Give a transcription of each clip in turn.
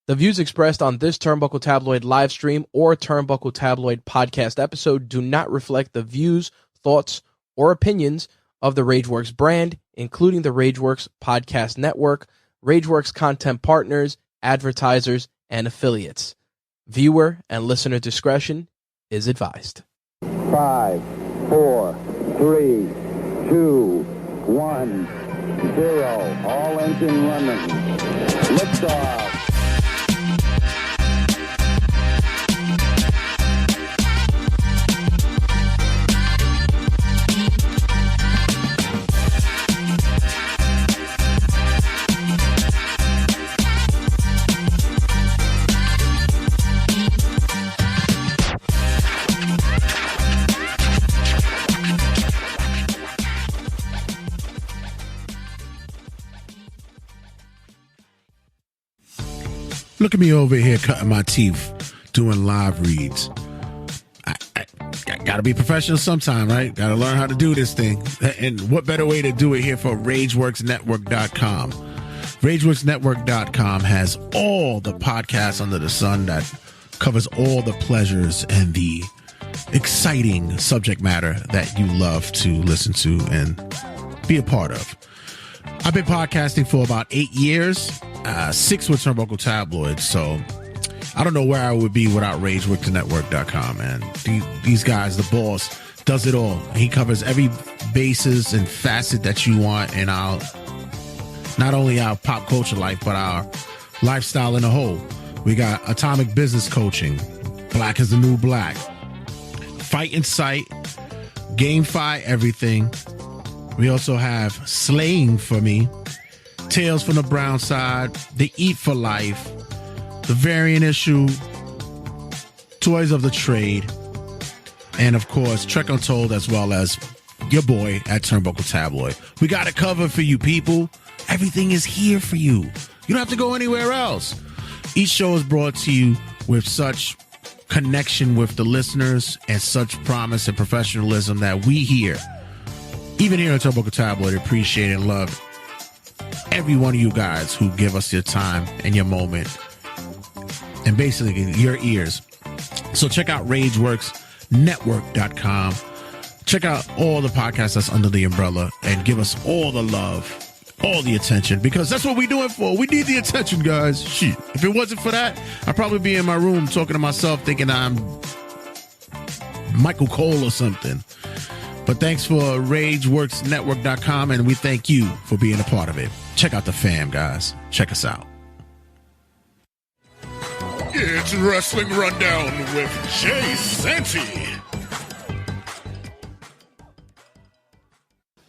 The views expressed on this Turnbuckle Tabloid live stream or Turnbuckle Tabloid podcast episode do not reflect the views, thoughts, or opinions of the RageWorks brand, including the RageWorks podcast network, RageWorks content partners, advertisers, and affiliates. Viewer and listener discretion is advised. 5, 4, 3, 2, 1, 0. All engine running. Liftoff. Look at me over here cutting my teeth, doing live reads. I gotta be professional sometime, right? Gotta learn how to do this thing. And what better way to do it here for RageWorksNetwork.com. RageWorksNetwork.com has all the podcasts under the sun that covers all the pleasures and the exciting subject matter that you love to listen to and be a part of. I've been podcasting for about 8 years, 6 with Turnbuckle Tabloid, so I don't know where I would be without RageWorksNetwork.com, man. These guys, the boss, does it all. He covers every basis and facet that you want in our, not only our pop culture life, but our lifestyle in a whole. We got atomic business coaching, Black is the New Black, Fight in Sight, GameFi everything. We also have Slaying for Me, Tales from the Brown Side, The Eat for Life, The Variant Issue, Toys of the Trade, and of course, Trek Untold, as well as your boy at Turnbuckle Tabloid. We got it covered for you people. Everything is here for you. You don't have to go anywhere else. Each show is brought to you with such connection with the listeners and such promise and professionalism that we here, even here at Turnbuckle Tabloid, appreciate and love every one of you guys who give us your time and your moment and basically your ears. So check out RageWorksNetwork.com. Check out all the podcasts that's under the umbrella and give us all the love, all the attention, because that's what we do it for. We need the attention, guys. Shit. If it wasn't for that, I'd probably be in my room talking to myself thinking I'm Michael Cole or something. But thanks for RageWorksNetwork.com, and we thank you for being a part of it. Check out the fam, guys. Check us out. It's Wrestling Rundown with Jay Santy.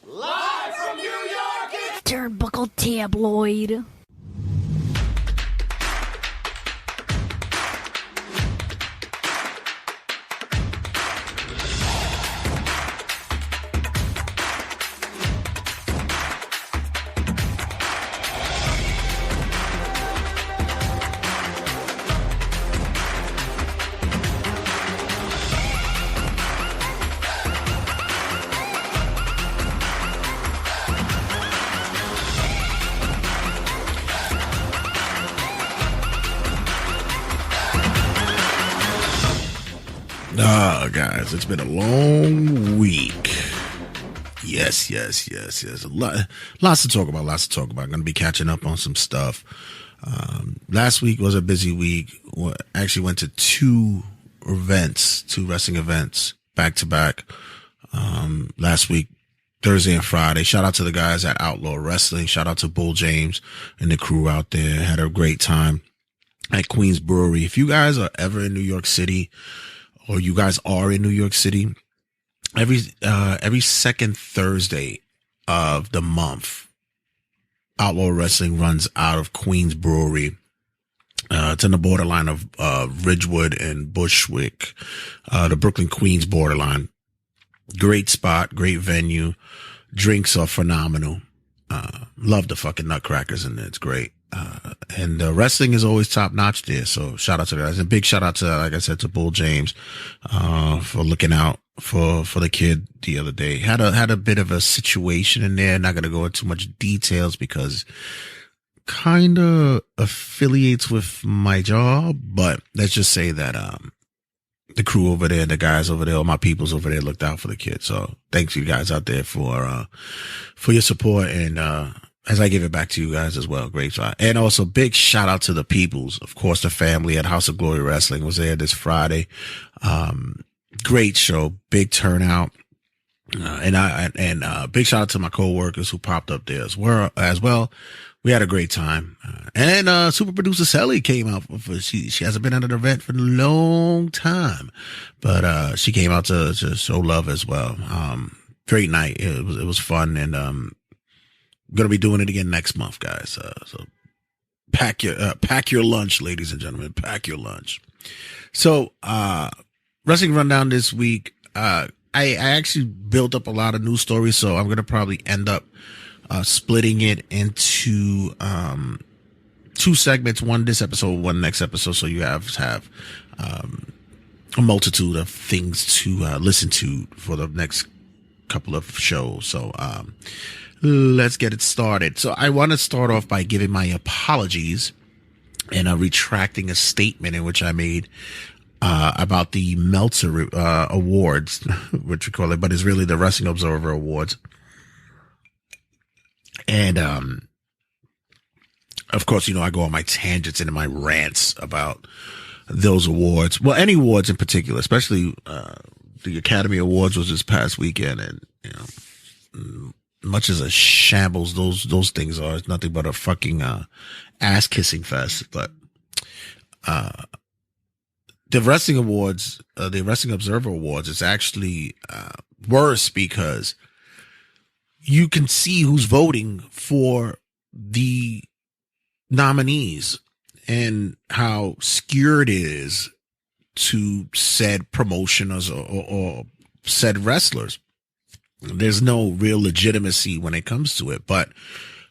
Live from New York, it's Turnbuckle Tabloid. Oh, guys, it's been a long week. Yes. Lots to talk about. I'm going to be catching up on some stuff. Last week was a busy week. Actually went to two wrestling events back to back. Last week, Thursday and Friday. Shout out to the guys at Outlaw Wrestling. Shout out to Bull James and the crew out there. Had a great time at Queens Brewery. If you guys are ever in New York City, or you guys are in New York City, every second Thursday of the month, Outlaw Wrestling runs out of Queens Brewery. It's on the borderline of Ridgewood and Bushwick, the Brooklyn Queens borderline. Great spot, great venue. Drinks are phenomenal. Love the fucking nutcrackers in there. It's great. And wrestling is always top notch there. So shout out to the guys, and big shout out to, like I said, to Bull James, for looking out for the kid the other day. Had a bit of a situation in there. Not going to go into much details because kind of affiliates with my job, but let's just say that, the crew over there, the guys over there, all my peoples over there looked out for the kids. So thanks you guys out there for your support. And, as I give it back to you guys as well. Great job. And also big shout out to the peoples. Of course, the family at House of Glory Wrestling was there this Friday. Great show, big turnout. And big shout out to my coworkers who popped up there as well. We had a great time. And super producer Sally came out she hasn't been at an event for a long time, but she came out to show love as well. Great night. It was fun, and gonna be doing it again next month, guys. So pack your lunch, ladies and gentlemen. Pack your lunch. So wrestling rundown this week. I actually built up a lot of news stories, so I'm going to probably end up splitting it into two segments, one this episode, one next episode, so you have a multitude of things to listen to for the next couple of shows. So let's get it started. So I want to start off by giving my apologies and retracting a statement in which I made about the Meltzer Awards, which we call it, but it's really the Wrestling Observer Awards. And of course, I go on my tangents and my rants about those awards. Well, any awards in particular, especially the Academy Awards was this past weekend, and much as a shambles those things are, it's nothing but a fucking ass kissing fest. But the Wrestling Awards, the Wrestling Observer Awards, is actually worse because you can see who's voting for the nominees and how skewed it is to said promotioners or said wrestlers. There's no real legitimacy when it comes to it. But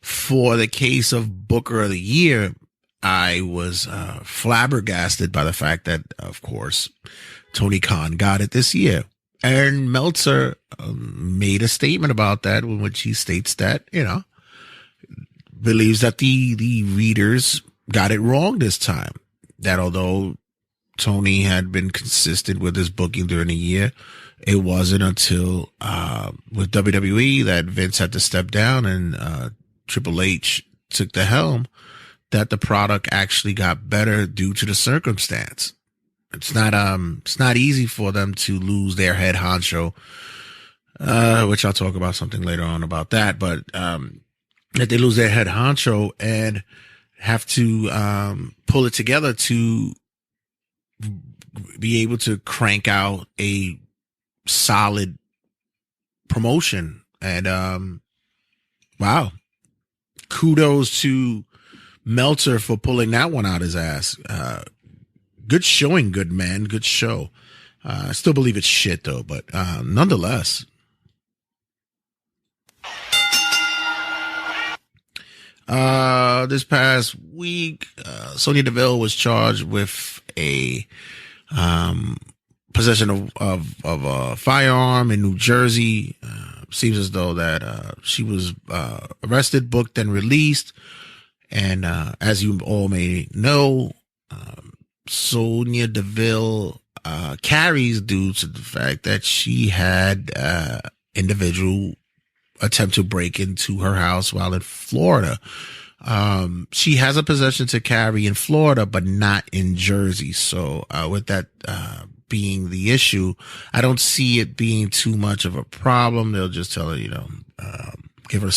for the case of Booker of the Year, I was flabbergasted by the fact that, of course, Tony Khan got it this year. And Meltzer made a statement about that, in which he states that, believes that the readers got it wrong this time. That although Tony had been consistent with his booking during the year, it wasn't until with WWE that Vince had to step down and Triple H took the helm that the product actually got better due to the circumstance. It's not easy for them to lose their head honcho, which I'll talk about something later on about that, but that they lose their head honcho and have to pull it together to be able to crank out a solid promotion. And wow, kudos to Meltzer for pulling that one out his ass. Good showing, good man, good show. I still believe it's shit though, but nonetheless. This past week, Sonya Deville was charged with a possession of a firearm in New Jersey. Seems as though that she was arrested, booked, and released. And as you all may know, Sonya Deville carries due to the fact that she had individual attempt to break into her house while in Florida. She has a possession to carry in Florida, but not in Jersey. So with that being the issue, I don't see it being too much of a problem. They'll just tell her, give her,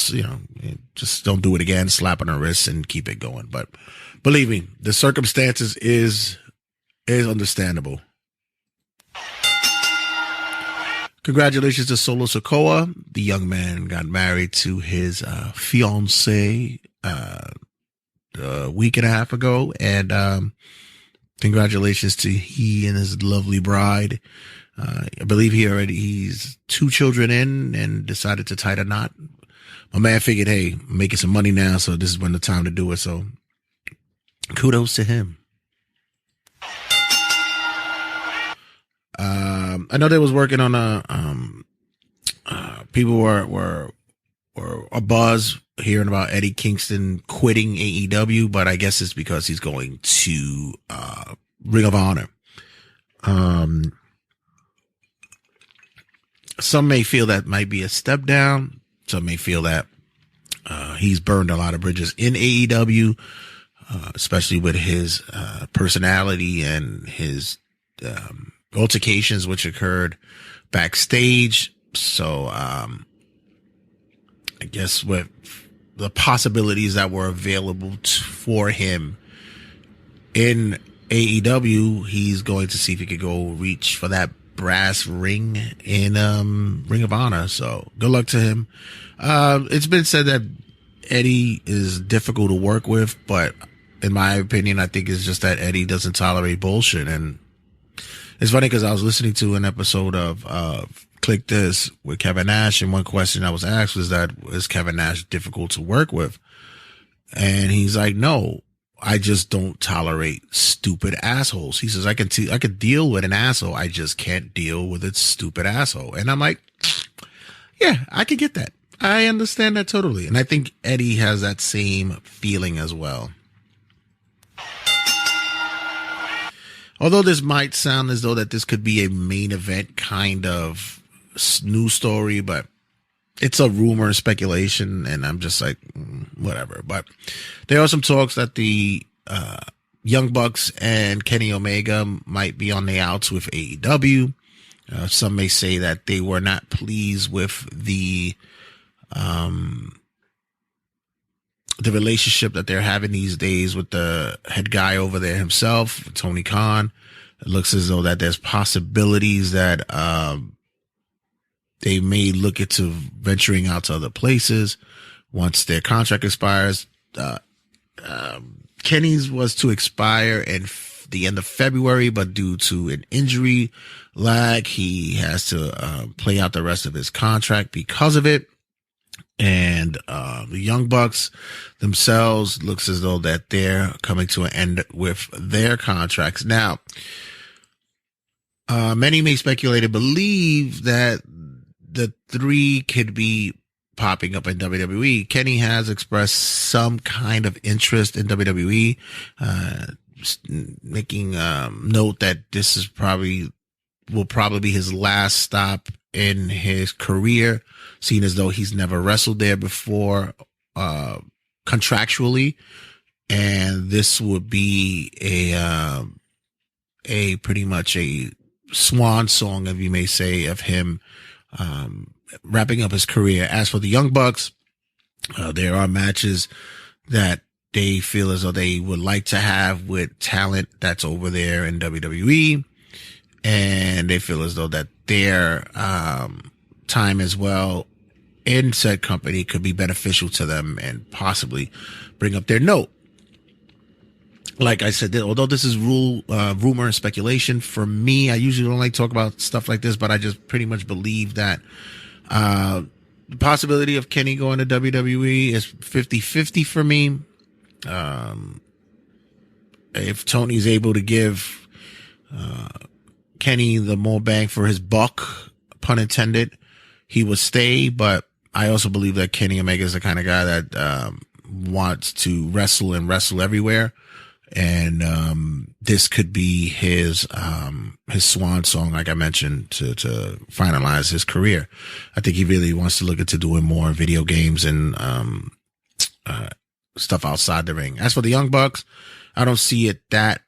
just don't do it again, slap on her wrist and keep it going. But believe me, the circumstances is understandable. Congratulations to Solo Sikoa. The young man got married to his fiancée a week and a half ago, and congratulations to he and his lovely bride. I believe he's 2 children in and decided to tie the knot. My man figured, hey, I'm making some money now, so this is when the time to do it. So kudos to him. I know they was working on people were abuzz hearing about Eddie Kingston quitting AEW, but I guess it's because he's going to Ring of Honor. Some may feel that might be a step down. Some may feel that he's burned a lot of bridges in AEW, especially with his personality and his altercations which occurred backstage. So I guess with the possibilities that were available for him in AEW, he's going to see if he could go reach for that brass ring in Ring of Honor. So good luck to him. It's been said that Eddie is difficult to work with, but in my opinion, I think it's just that Eddie doesn't tolerate bullshit. And it's funny because I was listening to an episode of Click This with Kevin Nash, and one question I was asked was that, is Kevin Nash difficult to work with? And he's like, no, I just don't tolerate stupid assholes. He says, I could deal with an asshole. I just can't deal with a stupid asshole. And I'm like, yeah, I could get that. I understand that totally. And I think Eddie has that same feeling as well. Although this might sound as though that this could be a main event kind of news story, but it's a rumor and speculation, and I'm just like, whatever. But there are some talks that the Young Bucks and Kenny Omega might be on the outs with AEW. Some may say that they were not pleased with the relationship that they're having these days with the head guy over there himself, Tony Khan. It looks as though that there's possibilities that they may look into venturing out to other places once their contract expires. Kenny's was to expire in the end of February, but due to an injury lag, he has to play out the rest of his contract because of it. And the Young Bucks themselves looks as though that they're coming to an end with their contracts. Now, many may speculate and believe that the three could be popping up in WWE. Kenny has expressed some kind of interest in WWE, making note that this is will probably be his last stop in his career, seeing as though he's never wrestled there before contractually, and this would be a pretty much a swan song, if you may say, of him wrapping up his career. As for the Young Bucks, there are matches that they feel as though they would like to have with talent that's over there in WWE, and they feel as though that their time as well in said company could be beneficial to them and possibly bring up their note. Like I said, although this is rumor and speculation, for me, I usually don't like to talk about stuff like this, but I just pretty much believe that the possibility of Kenny going to WWE is 50-50 for me. If Tony's able to give Kenny the more bang for his buck, pun intended, he would stay. But I also believe that Kenny Omega is the kind of guy that wants to wrestle and wrestle everywhere. And this could be his swan song, like I mentioned, to finalize his career. I think he really wants to look into doing more video games and stuff outside the ring. As for the Young Bucks, I don't see it that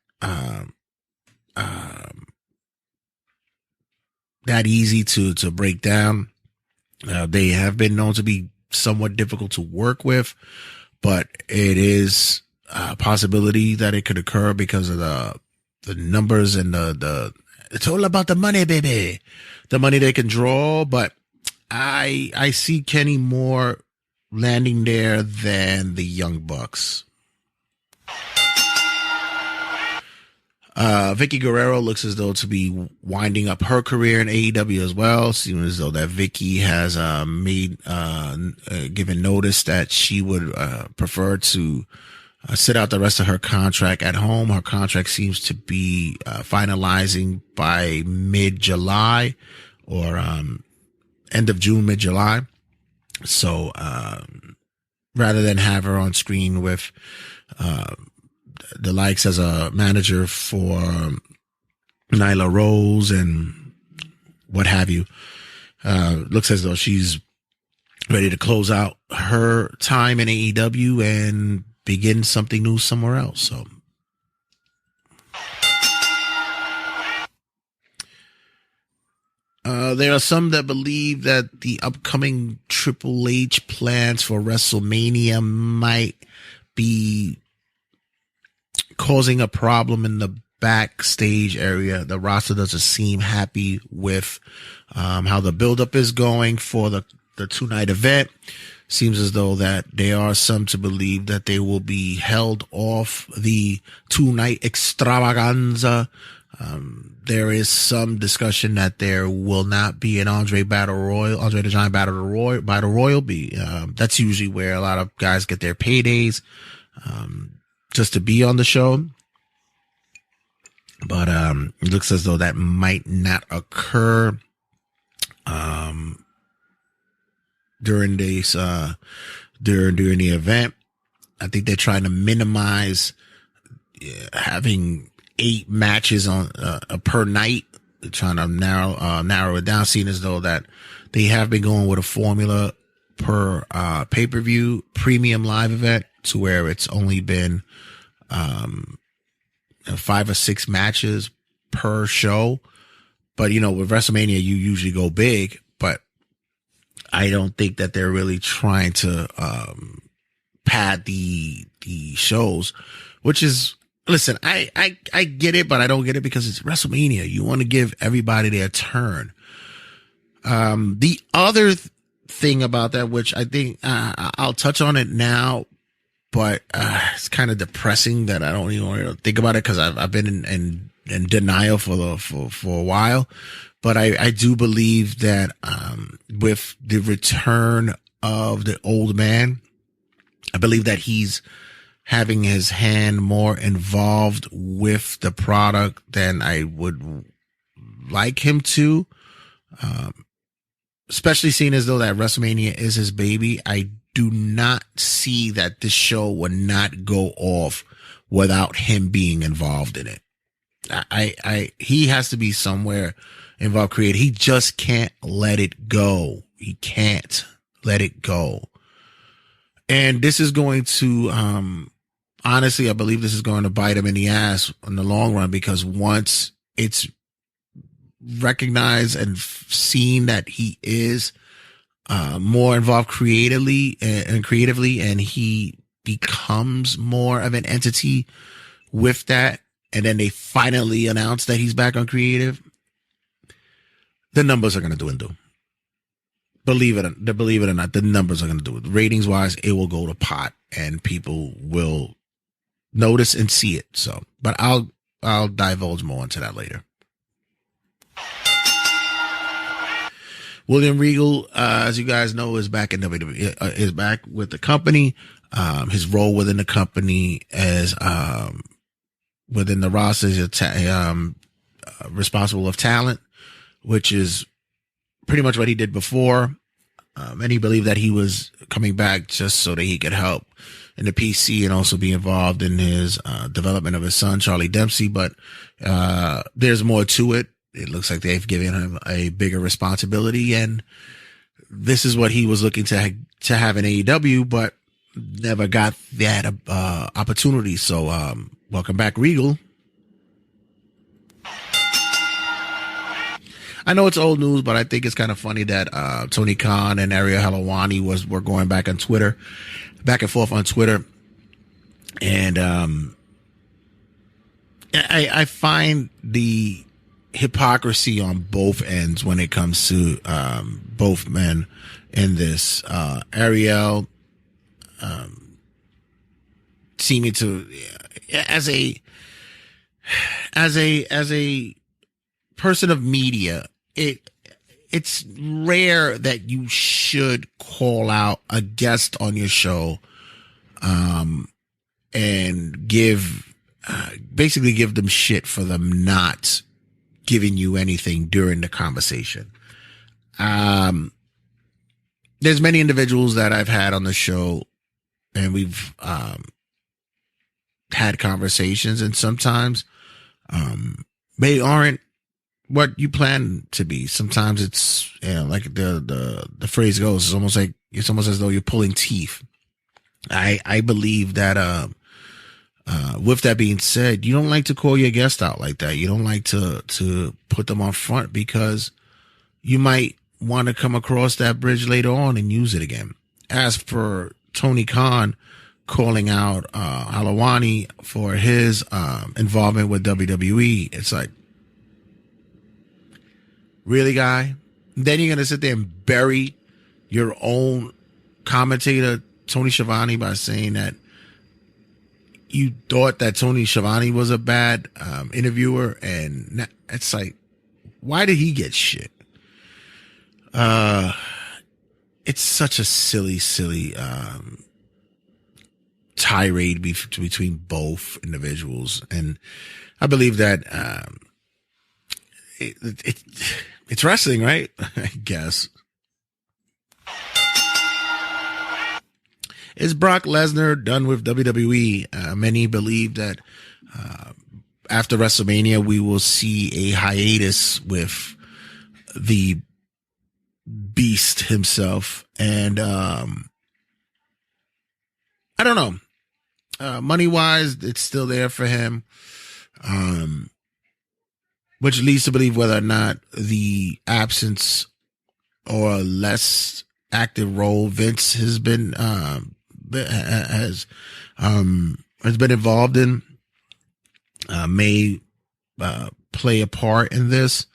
easy to break down. They have been known to be somewhat difficult to work with, but it is a possibility that it could occur because of the numbers and the it's all about the money, baby, the money they can draw. But I see Kenny more landing there than the Young Bucks. Vicky Guerrero looks as though to be winding up her career in AEW as well. Seems as though that Vicky has given notice that she would prefer to sit out the rest of her contract at home. Her contract seems to be finalizing by mid-July or end of June, mid-July. So rather than have her on screen with the likes as a manager for Nyla Rose and what have you. Looks as though she's ready to close out her time in AEW and begin something new somewhere else. So there are some that believe that the upcoming Triple H plans for WrestleMania might be causing a problem in the backstage area. The roster doesn't seem happy with how the buildup is going for the 2-night event. Seems as though that there are some to believe that they will be held off the 2-night extravaganza. There is some discussion that there will not be an Andre the Giant Battle Royal. That's usually where a lot of guys get their paydays, just to be on the show. But, it looks as though that might not occur, during this, during the event. I think they're trying to minimize having 8 matches on per night. They're trying to narrow it down, seeing as though that they have been going with a formula per pay-per-view premium live event to where it's only been 5 or 6 matches per show. But with WrestleMania you usually go big, but I don't think that they're really trying to pad the shows, which is, listen, I get it, but I don't get it because it's WrestleMania. You want to give everybody their turn. The other thing about that, which I think I'll touch on it now, but it's kind of depressing that I don't even want to think about it because I've been in denial for a while. But I do believe that with the return of the old man, I believe that he's having his hand more involved with the product than I would like him to. Especially seeing as though that WrestleMania is his baby. I do not see that this show would not go off without him being involved in it. He has to be somewhere involved creative. He just can't let it go. He can't let it go. And this is going to, honestly, I believe this is going to bite him in the ass in the long run, because once it's recognized and seen that he is more involved creatively, and he becomes more of an entity with that, and then they finally announce that he's back on creative, the numbers are going to dwindle. Believe it or not, the numbers are going to do it. Ratings wise, it will go to pot and people will notice and see it. So, but I'll divulge more into that later. William Regal, as you guys know, is back in WWE, is back with the company. His role within the company as, within the roster is responsible of talent, which is pretty much what he did before. And he believed that he was coming back just so that he could help in the PC and also be involved in his development of his son, Charlie Dempsey. But there's more to it. It looks like they've given him a bigger responsibility, and this is what he was looking to have in AEW, but never got that opportunity. So welcome back, Regal. I know it's old news, but I think it's kind of funny that Tony Khan and Ariel Helwani were going back and forth on Twitter, and I find the hypocrisy on both ends when it comes to both men in this. Ariel seeming to, as a person of media, it's rare that you should call out a guest on your show and basically give them shit for them not giving you anything during the conversation. There's many individuals that I've had on the show and we've had conversations, and sometimes they aren't what you plan to be. Sometimes it's, like the phrase goes, it's almost as though you're pulling teeth. I believe that with that being said, you don't like to call your guest out like that. You don't like to put them on front, because you might want to come across that bridge later on and use it again. As for Tony Khan calling out Helwani for his involvement with WWE, it's like, really, guy? Then you're gonna sit there and bury your own commentator Tony Schiavone by saying that you thought that Tony Schiavone was a bad interviewer, and it's like, why did he get shit? It's such a silly tirade between both individuals, and I believe that it's wrestling, right? I guess. Is Brock Lesnar done with WWE? Many believe that after WrestleMania, we will see a hiatus with the Beast himself. And I don't know. Money-wise, it's still there for him. Which leads to believe whether or not the absence or less active role Vince has been involved in may play a part in this.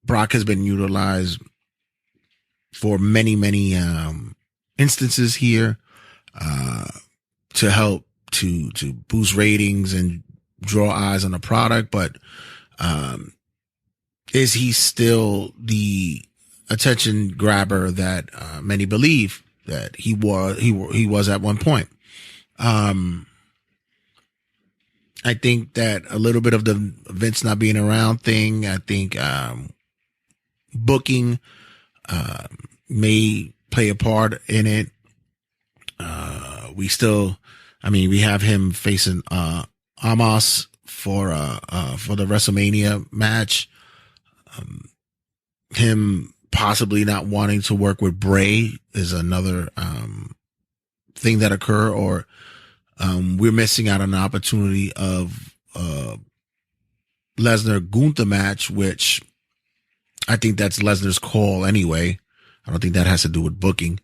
Brock has been utilized for many instances here to help to boost ratings and draw eyes on the product, but is he still the attention grabber that many believe that he was at one point? I think that a little bit of the Vince not being around thing, I think booking may play a part in it. We have him facing Amos for the WrestleMania match. Him possibly not wanting to work with Bray is another thing that occur, or we're missing out on an opportunity of Lesnar Gunther match, which I think that's Lesnar's call anyway. I don't think that has to do with booking.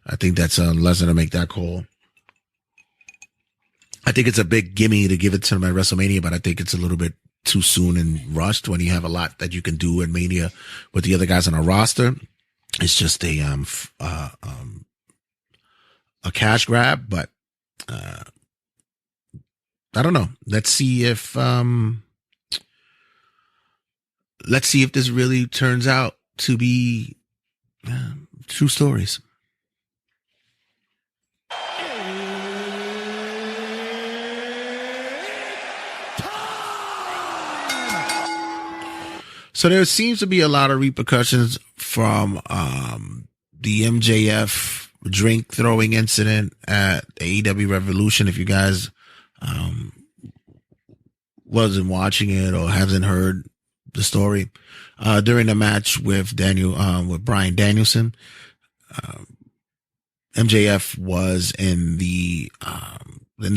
I think that's Lesnar to make that call. I think it's a big gimme to give it to him at WrestleMania, but I think it's a little bit too soon and rushed when you have a lot that you can do at Mania with the other guys on a roster. It's just a cash grab, but I don't know. Let's see if this really turns out to be true stories. So there seems to be a lot of repercussions from the MJF drink throwing incident at AEW Revolution. If you guys wasn't watching it or hasn't heard the story, during the match with Bryan Danielson, MJF was in the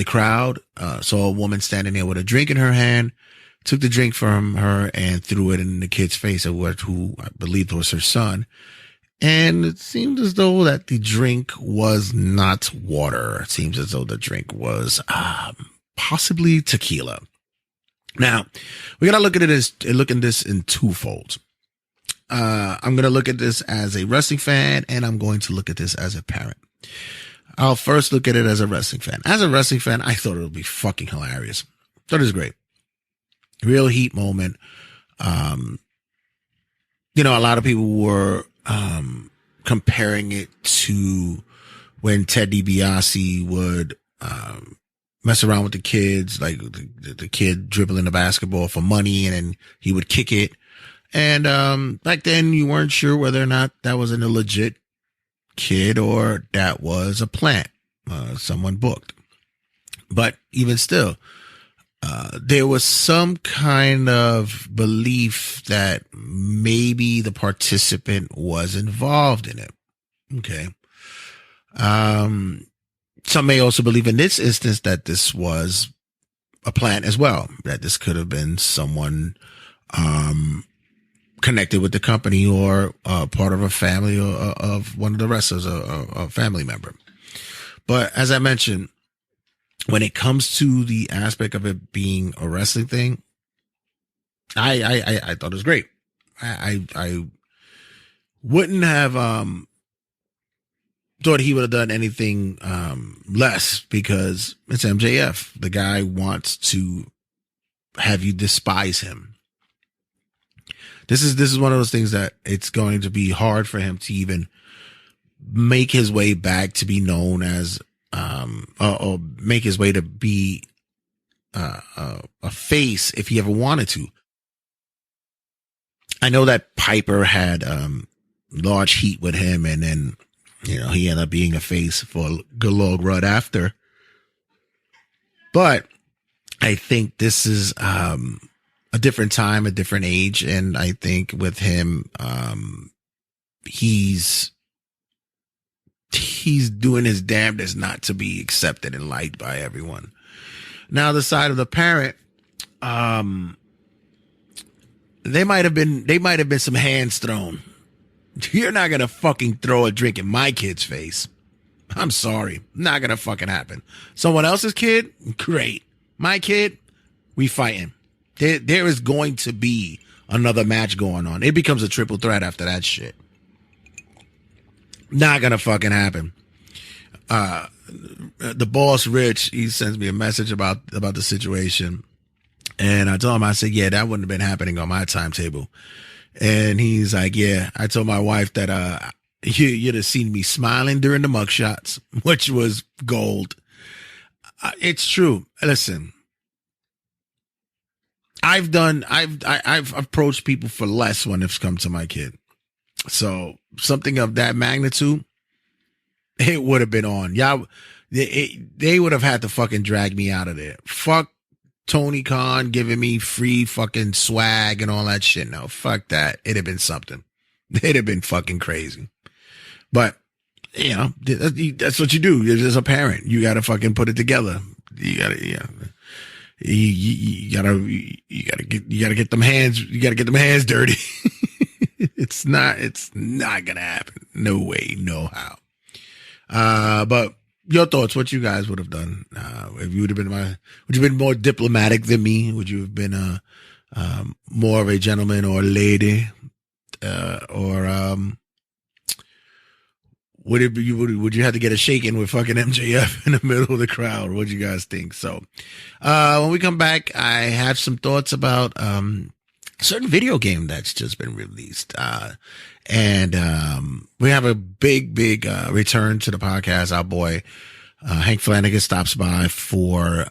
crowd, saw a woman standing there with a drink in her hand, took the drink from her and threw it in the kid's face, who I believe was her son. And it seemed as though that the drink was not water. It seems as though the drink was possibly tequila. Now, we got to look at this in twofold. I'm going to look at this as a wrestling fan, and I'm going to look at this as a parent. I'll first look at it as a wrestling fan. As a wrestling fan, I thought it would be fucking hilarious. Thought it was great. Real heat moment. A lot of people were comparing it to when Ted DiBiase would mess around with the kids, like the kid dribbling the basketball for money, and then he would kick it. And back then, you weren't sure whether or not that was an illegit kid or that was a plant, someone booked. But even still, there was some kind of belief that maybe the participant was involved in it. Okay. Some may also believe in this instance that this was a plant as well, that this could have been someone connected with the company or part of a family or of one of the wrestlers, a family member. But as I mentioned, when it comes to the aspect of it being a wrestling thing, I thought it was great. I wouldn't have thought he would have done anything less, because it's MJF. The guy wants to have you despise him. This is one of those things that it's going to be hard for him to even make his way back to be known as or make his way to be a face if he ever wanted to. I know that Piper had large heat with him, and then he ended up being a face for a good long run after. But I think this is a different time, a different age, and I think with him, he's doing his damnedest not to be accepted and liked by everyone. Now, the side of the parent, they might have been some hands thrown. You're not going to fucking throw a drink in my kid's face. I'm sorry. Not going to fucking happen. Someone else's kid? Great. My kid? We fighting. There is going to be another match going on. It becomes a triple threat after that shit. Not going to fucking happen. The boss, Rich, he sends me a message about the situation. And I told him, I said, yeah, that wouldn't have been happening on my timetable. And he's like, yeah, I told my wife that you'd have seen me smiling during the mugshots, which was gold. It's true. Listen, I've approached people for less when it's come to my kid. So something of that magnitude, it would have been on. Y'all, they would have had to fucking drag me out of there. Fuck Tony Khan giving me free fucking swag and all that shit. No, fuck that. It'd have been something. It'd have been fucking crazy. But, that's what you do. You're just a parent. You got to fucking put it together. You got to, you gotta get them hands dirty. It's not gonna happen. No way, no how. But your thoughts, what you guys would have done, if you would you have been more diplomatic than me? Would you have been more of a gentleman or a lady, or would you have to get a shaking with fucking MJF in the middle of the crowd? What do you guys think? So, when we come back, I have some thoughts about a certain video game that's just been released, and we have a big return to the podcast. Our boy Hank Flanagan stops by for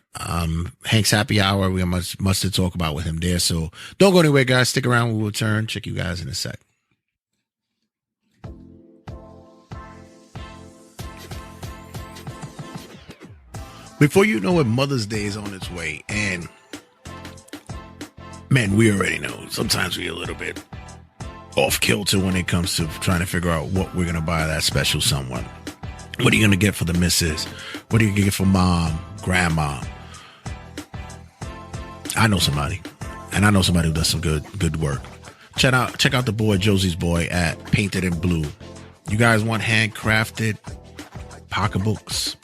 Hank's Happy Hour. We have much to talk about with him there. So don't go anywhere, guys. Stick around. We'll return. Check you guys in a sec. Before you know it, Mother's Day is on its way, and man, we already know. Sometimes we're a little bit off kilter when it comes to trying to figure out what we're going to buy that special someone. What are you going to get for the missus? What are you going to get for mom, grandma? I know somebody, and I know somebody who does some good work. Check out the boy, Josie's Boy, at Painted in Blue. You guys want handcrafted pocketbooks,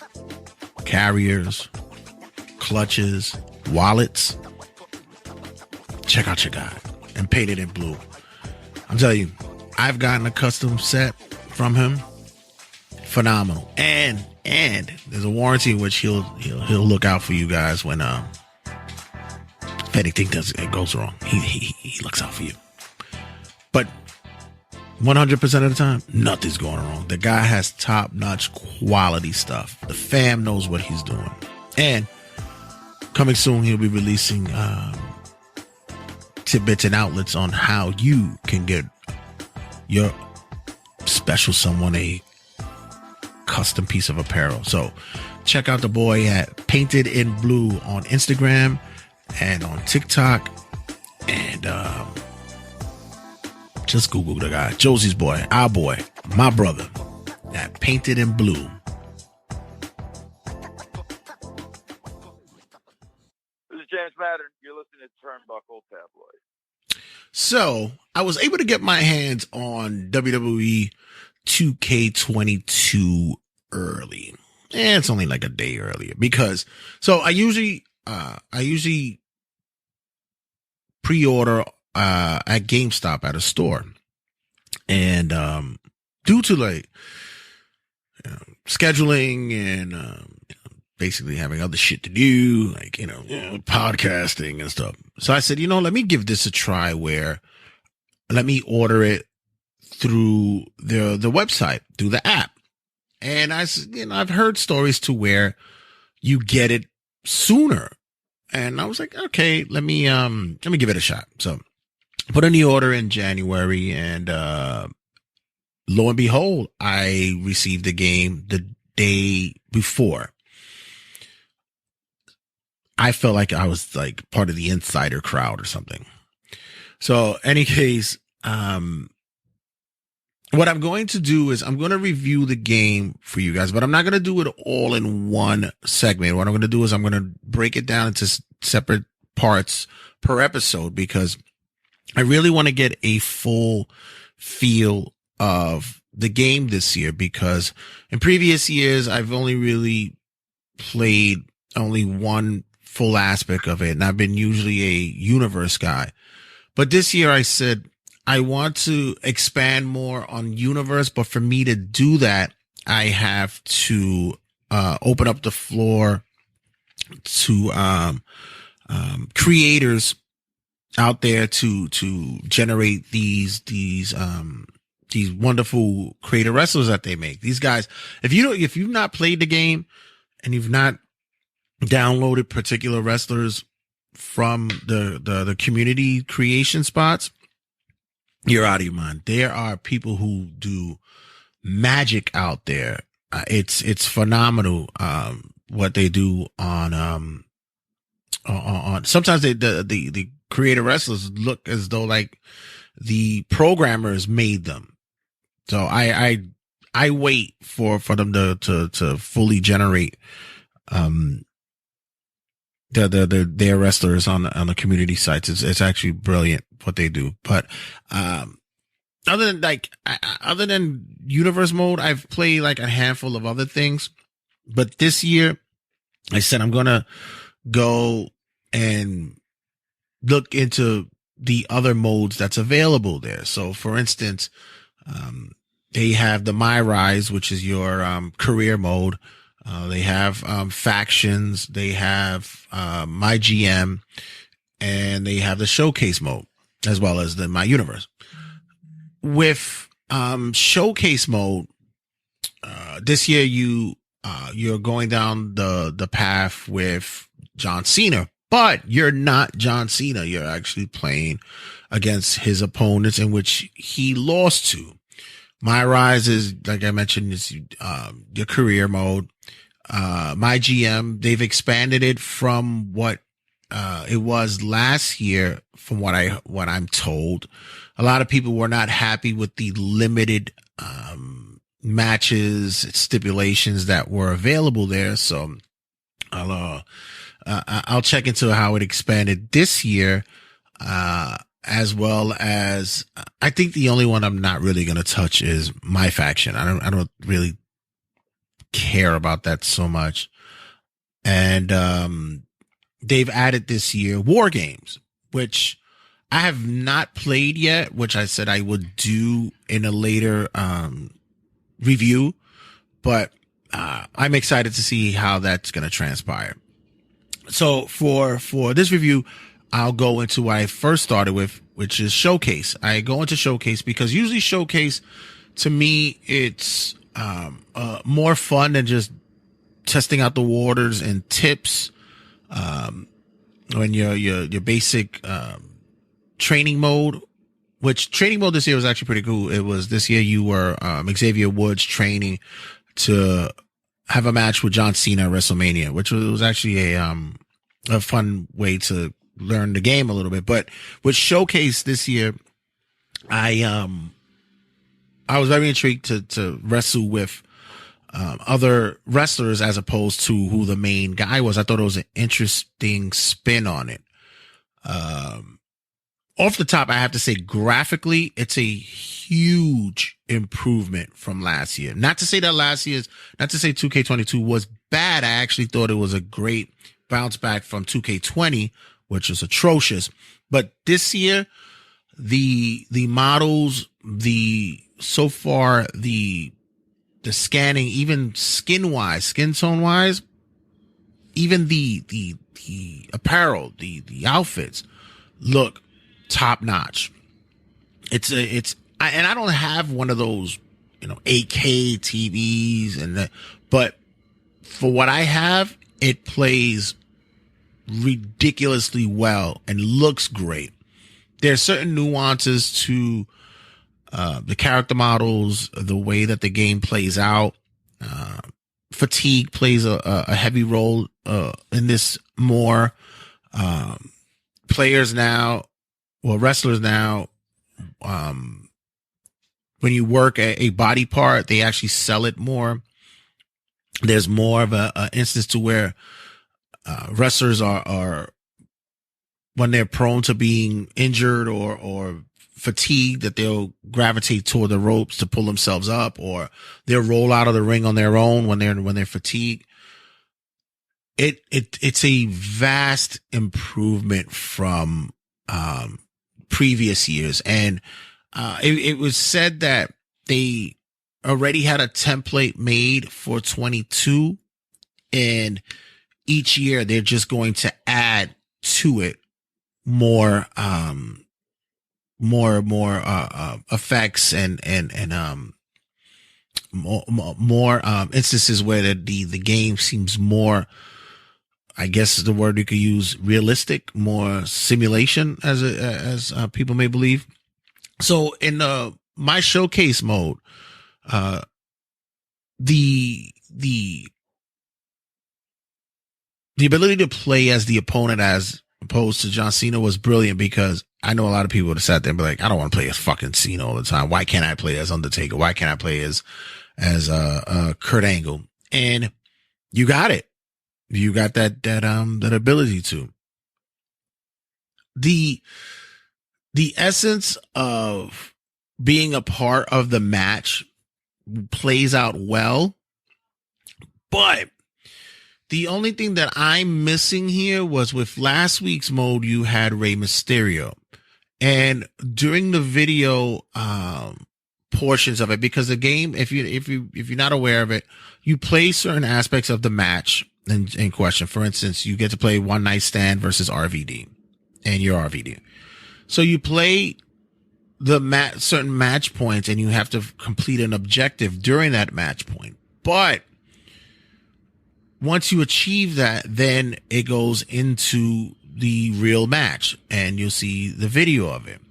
carriers, clutches, wallets? Check out your guy and Painted in Blue. I'm telling you, I've gotten a custom set from him. Phenomenal. And there's a warranty in which he'll look out for you guys when if anything goes wrong. He looks out for you. But 100% of the time, nothing's going wrong. The guy has top-notch quality stuff. The fam knows what he's doing. And coming soon, he'll be releasing tidbits and outlets on how you can get your special someone a custom piece of apparel. So check out the boy at Painted in Blue on Instagram and on TikTok. And just Google the guy, Josie's boy, our boy, my brother, at Painted in Blue. This is James Madden. You're listening to Turnbuckle Tabloid. So I was able to get my hands on WWE 2K22 early. And it's only like a day earlier because I usually pre-order at GameStop at a store. And due to scheduling and basically having other shit to do, like, podcasting and stuff. So I said, let me give this a try let me order it through the website, through the app. And I've heard stories to where you get it sooner. And I was like, okay, let me give it a shot. So I put in the order in January and, lo and behold, I received the game the day before. I felt like I was like part of the insider crowd or something. So any case, what I'm going to do is I'm going to review the game for you guys, but I'm not going to do it all in one segment. What I'm going to do is I'm going to break it down into separate parts per episode because I really want to get a full feel of the game this year, because in previous years, I've only really played only one full aspect of it. And I've been usually a universe guy, but this year I said, I want to expand more on universe, but for me to do that, I have to open up the floor to creators out there to generate these wonderful creator wrestlers that they make. These guys, if you've not played the game and you've not downloaded particular wrestlers from the community creation spots, you're out of your mind. There are people who do magic out there. It's phenomenal what they do on sometimes the creator wrestlers look as though like the programmers made them. So I wait for them to fully generate their wrestlers on the community sites. It's actually brilliant what they do. But other than universe mode, I've played like a handful of other things. But this year, I said I'm gonna go and look into the other modes that's available there. So, for instance, they have the My Rise, which is your career mode. They have factions. They have My GM, and they have the showcase mode, as well as the My Universe. With showcase mode, this year you're going down the path with John Cena, but you're not John Cena. You're actually playing against his opponents, in which he lost to. My Rise is, like I mentioned, is your career mode. My GM, they've expanded it from what it was last year, from what I'm told. A lot of people were not happy with the limited matches, stipulations that were available there. So I'll check into how it expanded this year, as well as I think the only one I'm not really going to touch is My Faction. I don't really care about that so much. And they've added this year War Games, which I have not played yet, which I said I would do in a later review, but I'm excited to see how that's going to transpire. So for this review, I'll go into what I first started with, which is Showcase. I go into Showcase because usually Showcase, to me, it's more fun than just testing out the waters and tips. When your basic training mode, which training mode this year was actually pretty cool. It was this year you were Xavier Woods training to have a match with John Cena at WrestleMania, which was actually a fun way to learn the game a little bit. But with Showcase this year, I was very intrigued to wrestle with other wrestlers as opposed to who the main guy was. I thought it was an interesting spin on it. Off the top, I have to say graphically, it's a huge improvement from last year. Not to say 2K22 was bad. I actually thought it was a great bounce back from 2K20, which is atrocious. But this year, the models, the scanning, even skin tone wise, even the apparel, the outfits look top notch. I don't have one of those, 8K TVs but for what I have, it plays ridiculously well and looks great. There's certain nuances to the character models, the way that the game plays out. Fatigue plays a heavy role in this more. Wrestlers now, when you work a body part, they actually sell it more. There's more of a instance to where wrestlers are when they're prone to being injured or fatigued, that they'll gravitate toward the ropes to pull themselves up, or they'll roll out of the ring on their own when they're fatigued. It's a vast improvement from previous years, and it was said that they already had a template made for 22, and each year they're just going to add to it more effects and more instances where the game seems more, I guess is the word you could use, realistic, more simulation as people may believe. So in my showcase mode, the ability to play as the opponent as opposed to John Cena was brilliant, because I know a lot of people would have sat there and be like, I don't want to play as fucking Cena all the time. Why can't I play as Undertaker? Why can't I play as Kurt Angle? And you got it. You got that ability to. The essence of being a part of the match plays out well, but the only thing that I'm missing here was with last week's mode, you had Rey Mysterio, and during the video portions of it, because the game, if you're not aware of it, you play certain aspects of the match in question. For instance, you get to play One Night Stand versus RVD, and you're RVD. So you play the certain match points, and you have to complete an objective during that match point. But once you achieve that, then it goes into the real match, and you'll see the video of it.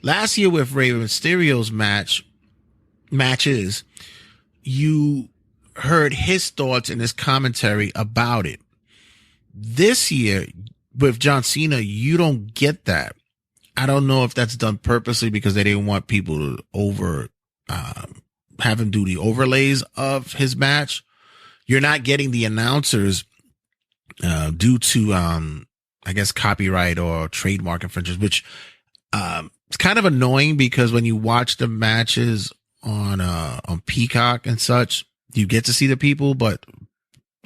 Last year with Rey Mysterio's matches, you heard his thoughts and his commentary about it. This year with John Cena, you don't get that. I don't know if that's done purposely because they didn't want people to have him do the overlays of his match. You're not getting the announcers due to, I guess, copyright or trademark infringements, which it's kind of annoying, because when you watch the matches on Peacock and such, you get to see the people, but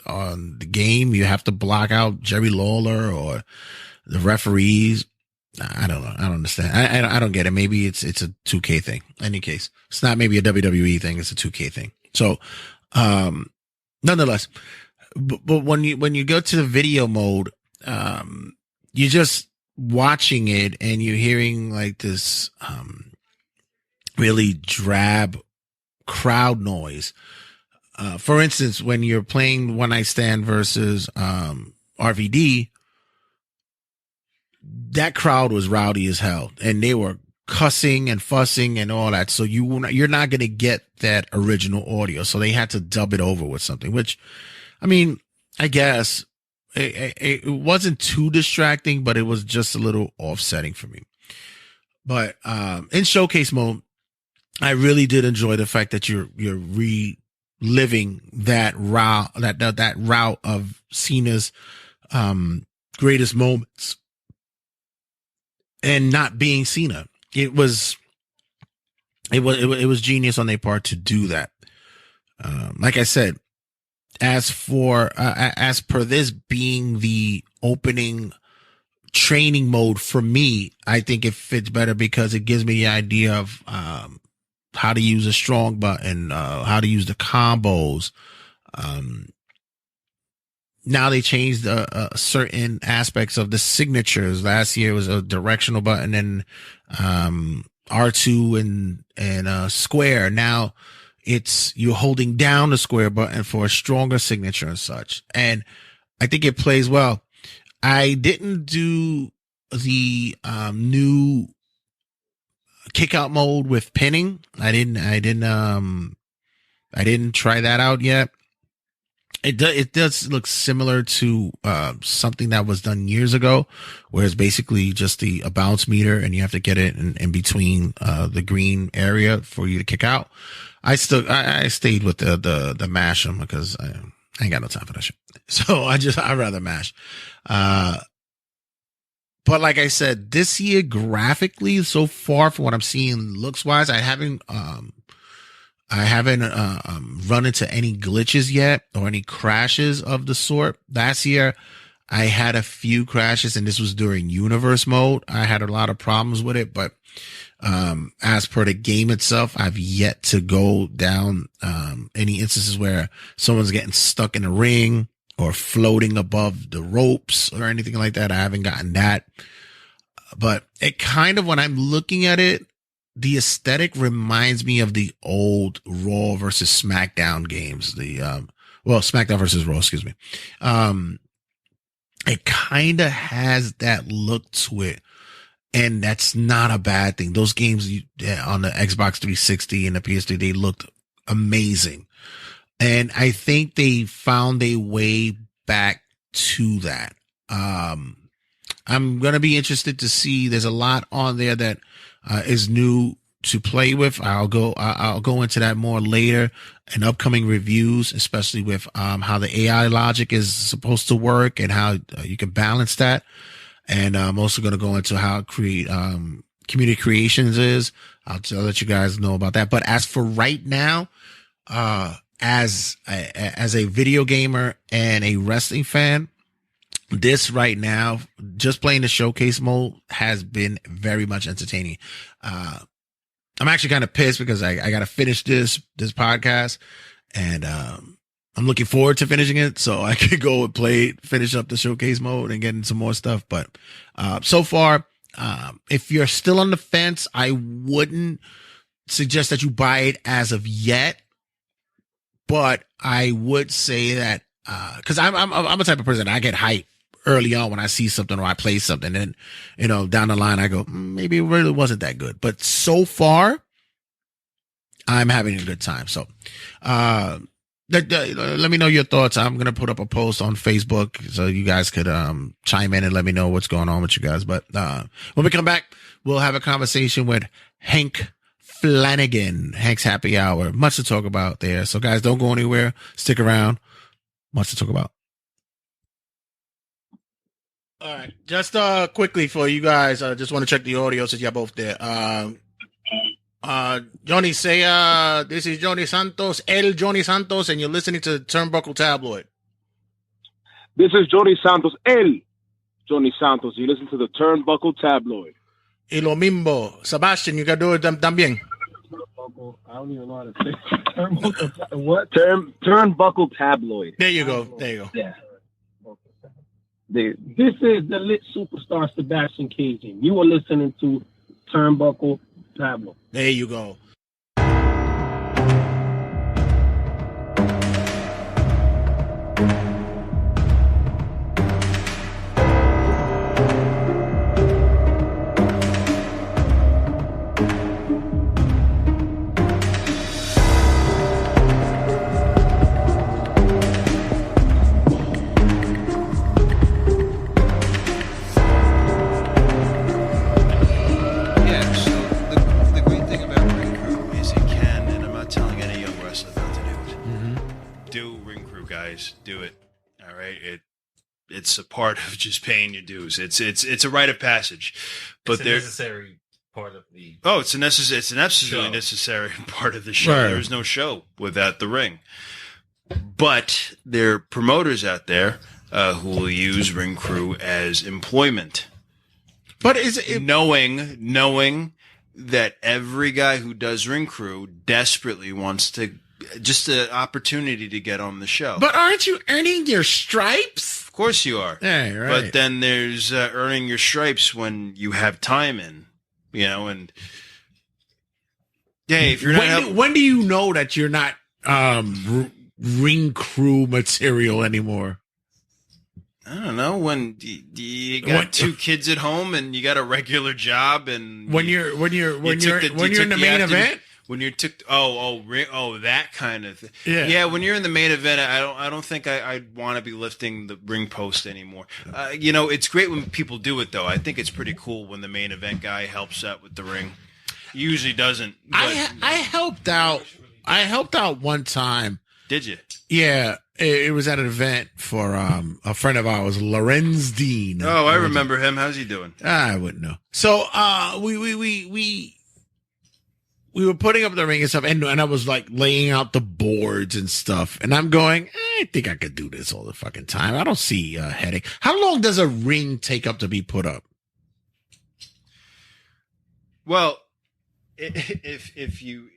on the game, you have to block out Jerry Lawler or the referees. I don't know. I don't understand. I don't get it. Maybe it's a 2K thing. In any case, it's not maybe a WWE thing. It's a 2K thing. So, nonetheless, but when you go to the video mode, you're just watching it and you're hearing like this, really drab crowd noise. For instance, when you're playing One Night Stand versus, RVD, that crowd was rowdy as hell, and they were cussing and fussing and all that. So you're not going to get that original audio. So they had to dub it over with something, which, I mean, I guess it wasn't too distracting, but it was just a little offsetting for me. But in showcase mode, I really did enjoy the fact that you're reliving that route of Cena's greatest moments and not being Cena. It was genius on their part to do that. Like I said, as per this being the opening training mode for me, I think it fits better because it gives me the idea of how to use a strong button, how to use the combos. Now they changed certain aspects of the signatures. Last year it was a directional button and R2 and square. Now you're holding down the square button for a stronger signature and such. And I think it plays well. I didn't do the new kick out mode with pinning. I didn't try that out yet. It does look similar to something that was done years ago, where it's basically just a bounce meter and you have to get it in between the green area for you to kick out. I stayed with the mash 'em because I ain't got no time for that shit. So I'd rather mash. But like I said, this year graphically, so far from what I'm seeing looks wise, I haven't run into any glitches yet or any crashes of the sort. Last year, I had a few crashes, and this was during universe mode. I had a lot of problems with it, but as per the game itself, I've yet to go down any instances where someone's getting stuck in a ring or floating above the ropes or anything like that. I haven't gotten that. But it kind of, when I'm looking at it, the aesthetic reminds me of the old Raw versus SmackDown games. SmackDown versus Raw, excuse me. It kind of has that look to it. And that's not a bad thing. Those games on the Xbox 360 and the PS3, they looked amazing. And I think they found a way back to that. I'm going to be interested to see. There's a lot on there that is new to play with. I'll go into that more later in upcoming reviews, especially with how the AI logic is supposed to work and how you can balance that. And I'm also going to go into how community creations is. I'll let you guys know about that. But as for right now, as a video gamer and a wrestling fan, this right now, just playing the showcase mode has been very much entertaining. I'm actually kind of pissed because I got to finish this podcast, and I'm looking forward to finishing it so I could go and finish up the showcase mode and get into some more stuff. But so far, if you're still on the fence, I wouldn't suggest that you buy it as of yet. But I would say that because I'm a type of person, I get hyped early on when I see something or I play something, and down the line I go, maybe it really wasn't that good. But so far, I'm having a good time. So let me know your thoughts. I'm gonna put up a post on Facebook so you guys could chime in and let me know what's going on with you guys. But when we come back, we'll have a conversation with Hank Flanagan, Hank's Happy Hour. Much to talk about there. So guys, don't go anywhere. Stick around. Much to talk about. All right. Just quickly for you guys, just want to check the audio since you're both there. Johnny, say this is Johnny Santos, Johnny Santos, and you're listening to Turnbuckle Tabloid. This is Johnny Santos, Johnny Santos. You listen to the Turnbuckle Tabloid. Y lo mismo. Sebastian, you got to do it también. I don't even know how to say Turnbuckle. What? Turnbuckle Tabloid. There you go. Yeah. This is the lit superstar Sebastian Cajun. You are listening to Turnbuckle Tabloid. There you go. do it. All right, it's a part of just paying your dues. It's a rite of passage, but it's a necessary part of the. Oh, it's an absolutely necessary part of the show. Right. There is no show without the ring. But there are promoters out there who will use ring crew as employment. But is it knowing that every guy who does ring crew desperately wants to just an opportunity to get on the show. But aren't you earning your stripes? Of course you are. Yeah, right. But then there's earning your stripes when you have time in, and if you're not when do you know that you're not ring crew material anymore? I don't know, when you got two kids at home and you got a regular job, and when you're in the main event, when you're that kind of thing. Yeah. When you're in the main event, I don't think I'd want to be lifting the ring post anymore. It's great when people do it though. I think it's pretty cool when the main event guy helps out with the ring. He usually doesn't. I helped out. I helped out one time. Did you? Yeah. It was at an event for a friend of ours, Lorenz Dean. Oh, I remember him. How's he doing? I wouldn't know. So we were putting up the ring and stuff, and I was like laying out the boards and stuff, and I'm going, I think I could do this all the fucking time. I don't see a headache. How long does a ring take up to be put up? Well, if you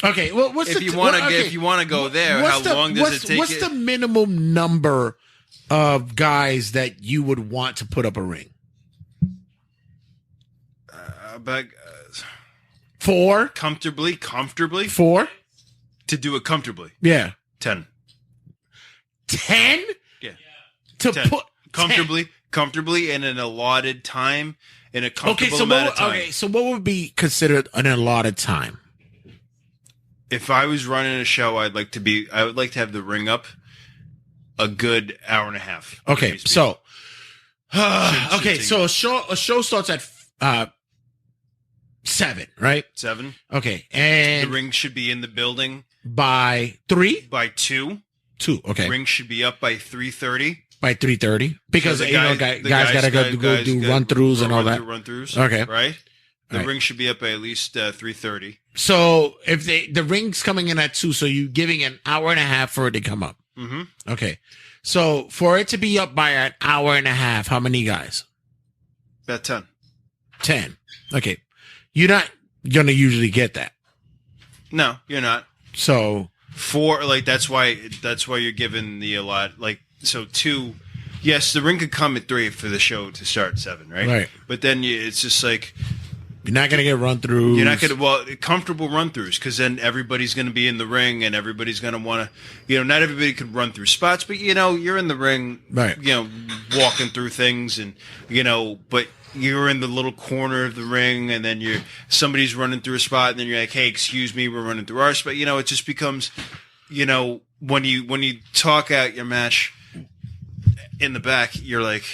okay, well, if you want to go there, how long does it take? What's the minimum number of guys that you would want to put up a ring? About 4 comfortably. 4 to do it comfortably. Yeah, 10. 10. Yeah, to 10. put comfortably in an allotted time, in a comfortable amount of time. Okay, so what would be considered an allotted time? If I was running a show, I would like to have the ring up a good hour and a half. Okay, so so a show starts at 7, right? 7. Okay, and the ring should be in the building by 3. By 2. 2. Okay, ring should be up by 3:30. By 3:30, because guys gotta go do run throughs and all that. Run throughs. Okay, right. The ring should be up by at least 3:30. So if the ring's coming in at 2, so you're giving an hour and a half for it to come up. Mm-hmm. Okay. So for it to be up by an hour and a half, how many guys? About 10. 10. Okay. You're not going to usually get that. No, you're not. So 4, that's why you're given the allot, 2. Yes, the ring could come at 3 for the show to start at 7, right? Right. But then it's just like, you're not going to get run throughs. You're not going to, comfortable run throughs, because then everybody's going to be in the ring and everybody's going to want to, not everybody could run through spots, but, you're in the ring, right? Walking through things and, but you're in the little corner of the ring and then somebody's running through a spot and then you're like, hey, excuse me, we're running through our spot. It just becomes, when you talk out your match in the back, you're like,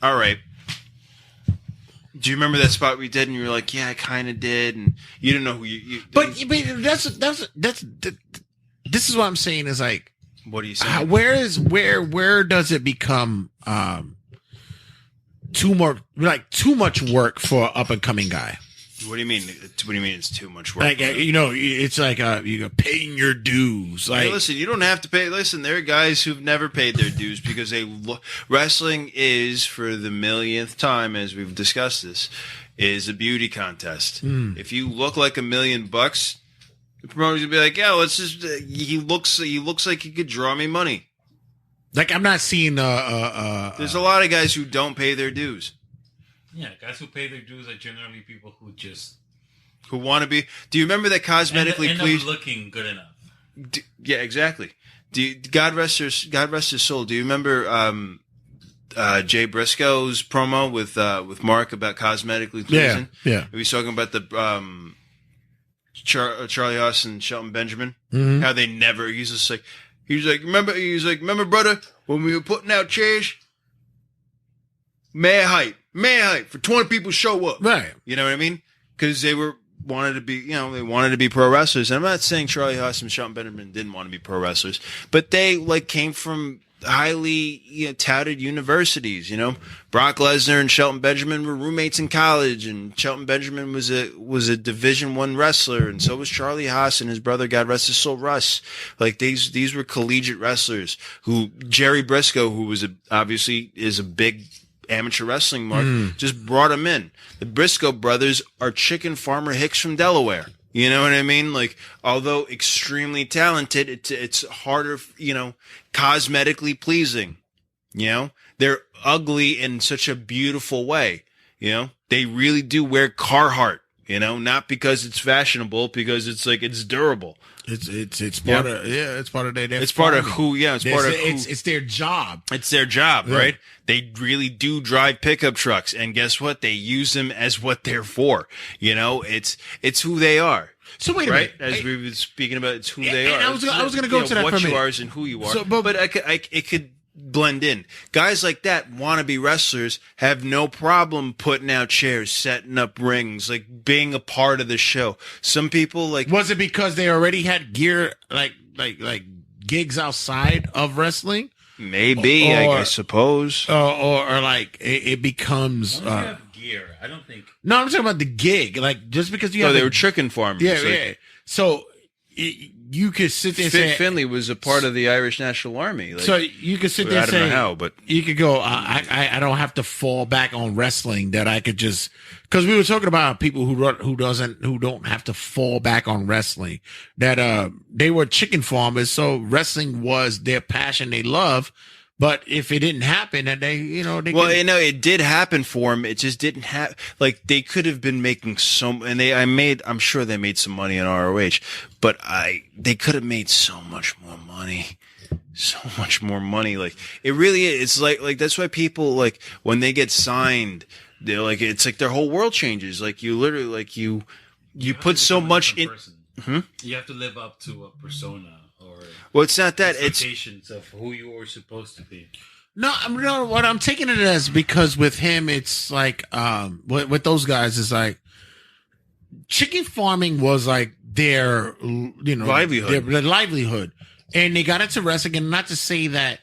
all right. Do you remember that spot we did? And you were like, yeah, I kind of did. And you didn't know who you but this is what I'm saying is like, what are you saying? Where does it become, too much work for an up and coming guy? What do you mean? What do you mean it's too much work? Like, it's like you're paying your dues. Like, hey, listen, you don't have to pay. Listen, there are guys who've never paid their dues because wrestling is, for the millionth time, as we've discussed this, is a beauty contest. If you look like $1 million, the promoter's gonna be like, yeah, let's just. He looks like he could draw me money. Like, I'm not seeing. There's a lot of guys who don't pay their dues. Yeah, guys who pay their dues are generally people who want to be. Do you remember that cosmetically pleased? Looking good enough. Yeah, exactly. God rest his soul. Do you remember Jay Briscoe's promo with Mark about cosmetically pleasing? Yeah. He was talking about the Charlie Haas and Shelton Benjamin. Mm-hmm. How they never. He's like, remember, brother, when we were putting out chairs, May height for 20 people show up. Right. You know what I mean? Because they were wanted to be, they wanted to be pro wrestlers. And I'm not saying Charlie Haas and Shelton Benjamin didn't want to be pro wrestlers, but they came from highly touted universities. Brock Lesnar and Shelton Benjamin were roommates in college, and Shelton Benjamin was a Division I wrestler, and so was Charlie Haas and his brother, God rest his soul, Russ. These were collegiate wrestlers. Jerry Briscoe, who was obviously is a big amateur wrestling mark, just brought him in. The Briscoe brothers are chicken farmer hicks from Delaware. You know what I mean? Although extremely talented, it's harder, cosmetically pleasing. They're ugly in such a beautiful way. They really do wear Carhartt. Not because it's fashionable, because it's durable. It's part of it's part of their it's part of who it's their job. It's their job, right? They really do drive pickup trucks, and guess what? They use them as what they're for. It's who they are. So wait a minute, right? As we were speaking about, it's who they are. I was going to go to that what for a you minute. are and who you are. But it could blend in. Guys like that, wannabe wrestlers, have no problem putting out chairs, setting up rings, being a part of the show. Some people was it because they already had gear like gigs outside of wrestling? Maybe, I suppose. Or it becomes gear. I don't think. No, I'm talking about the gig. Just because you have they were chicken farmers. Yeah. So you could sit there and say Finley was a part of the Irish National Army. So you could sit there and say, I don't know how, but you could go, I don't have to fall back on wrestling, that I could just, because we were talking about people who don't have to fall back on wrestling, that they were chicken farmers, so wrestling was their passion, they love. But if it didn't happen, and it did happen for them. It just didn't have they could have been making I'm sure they made some money in ROH, but they could have made so much more money. So much more money. It really is. It's that's why people when they get signed, they're it's their whole world changes. You literally you put so much in. You have to live up to a persona. Well, it's not that. It's expectations of who you were supposed to be. No, what I'm taking it as, because with him, it's with those guys, it's chicken farming was their, livelihood. Their livelihood. And they got into wrestling, and not to say that,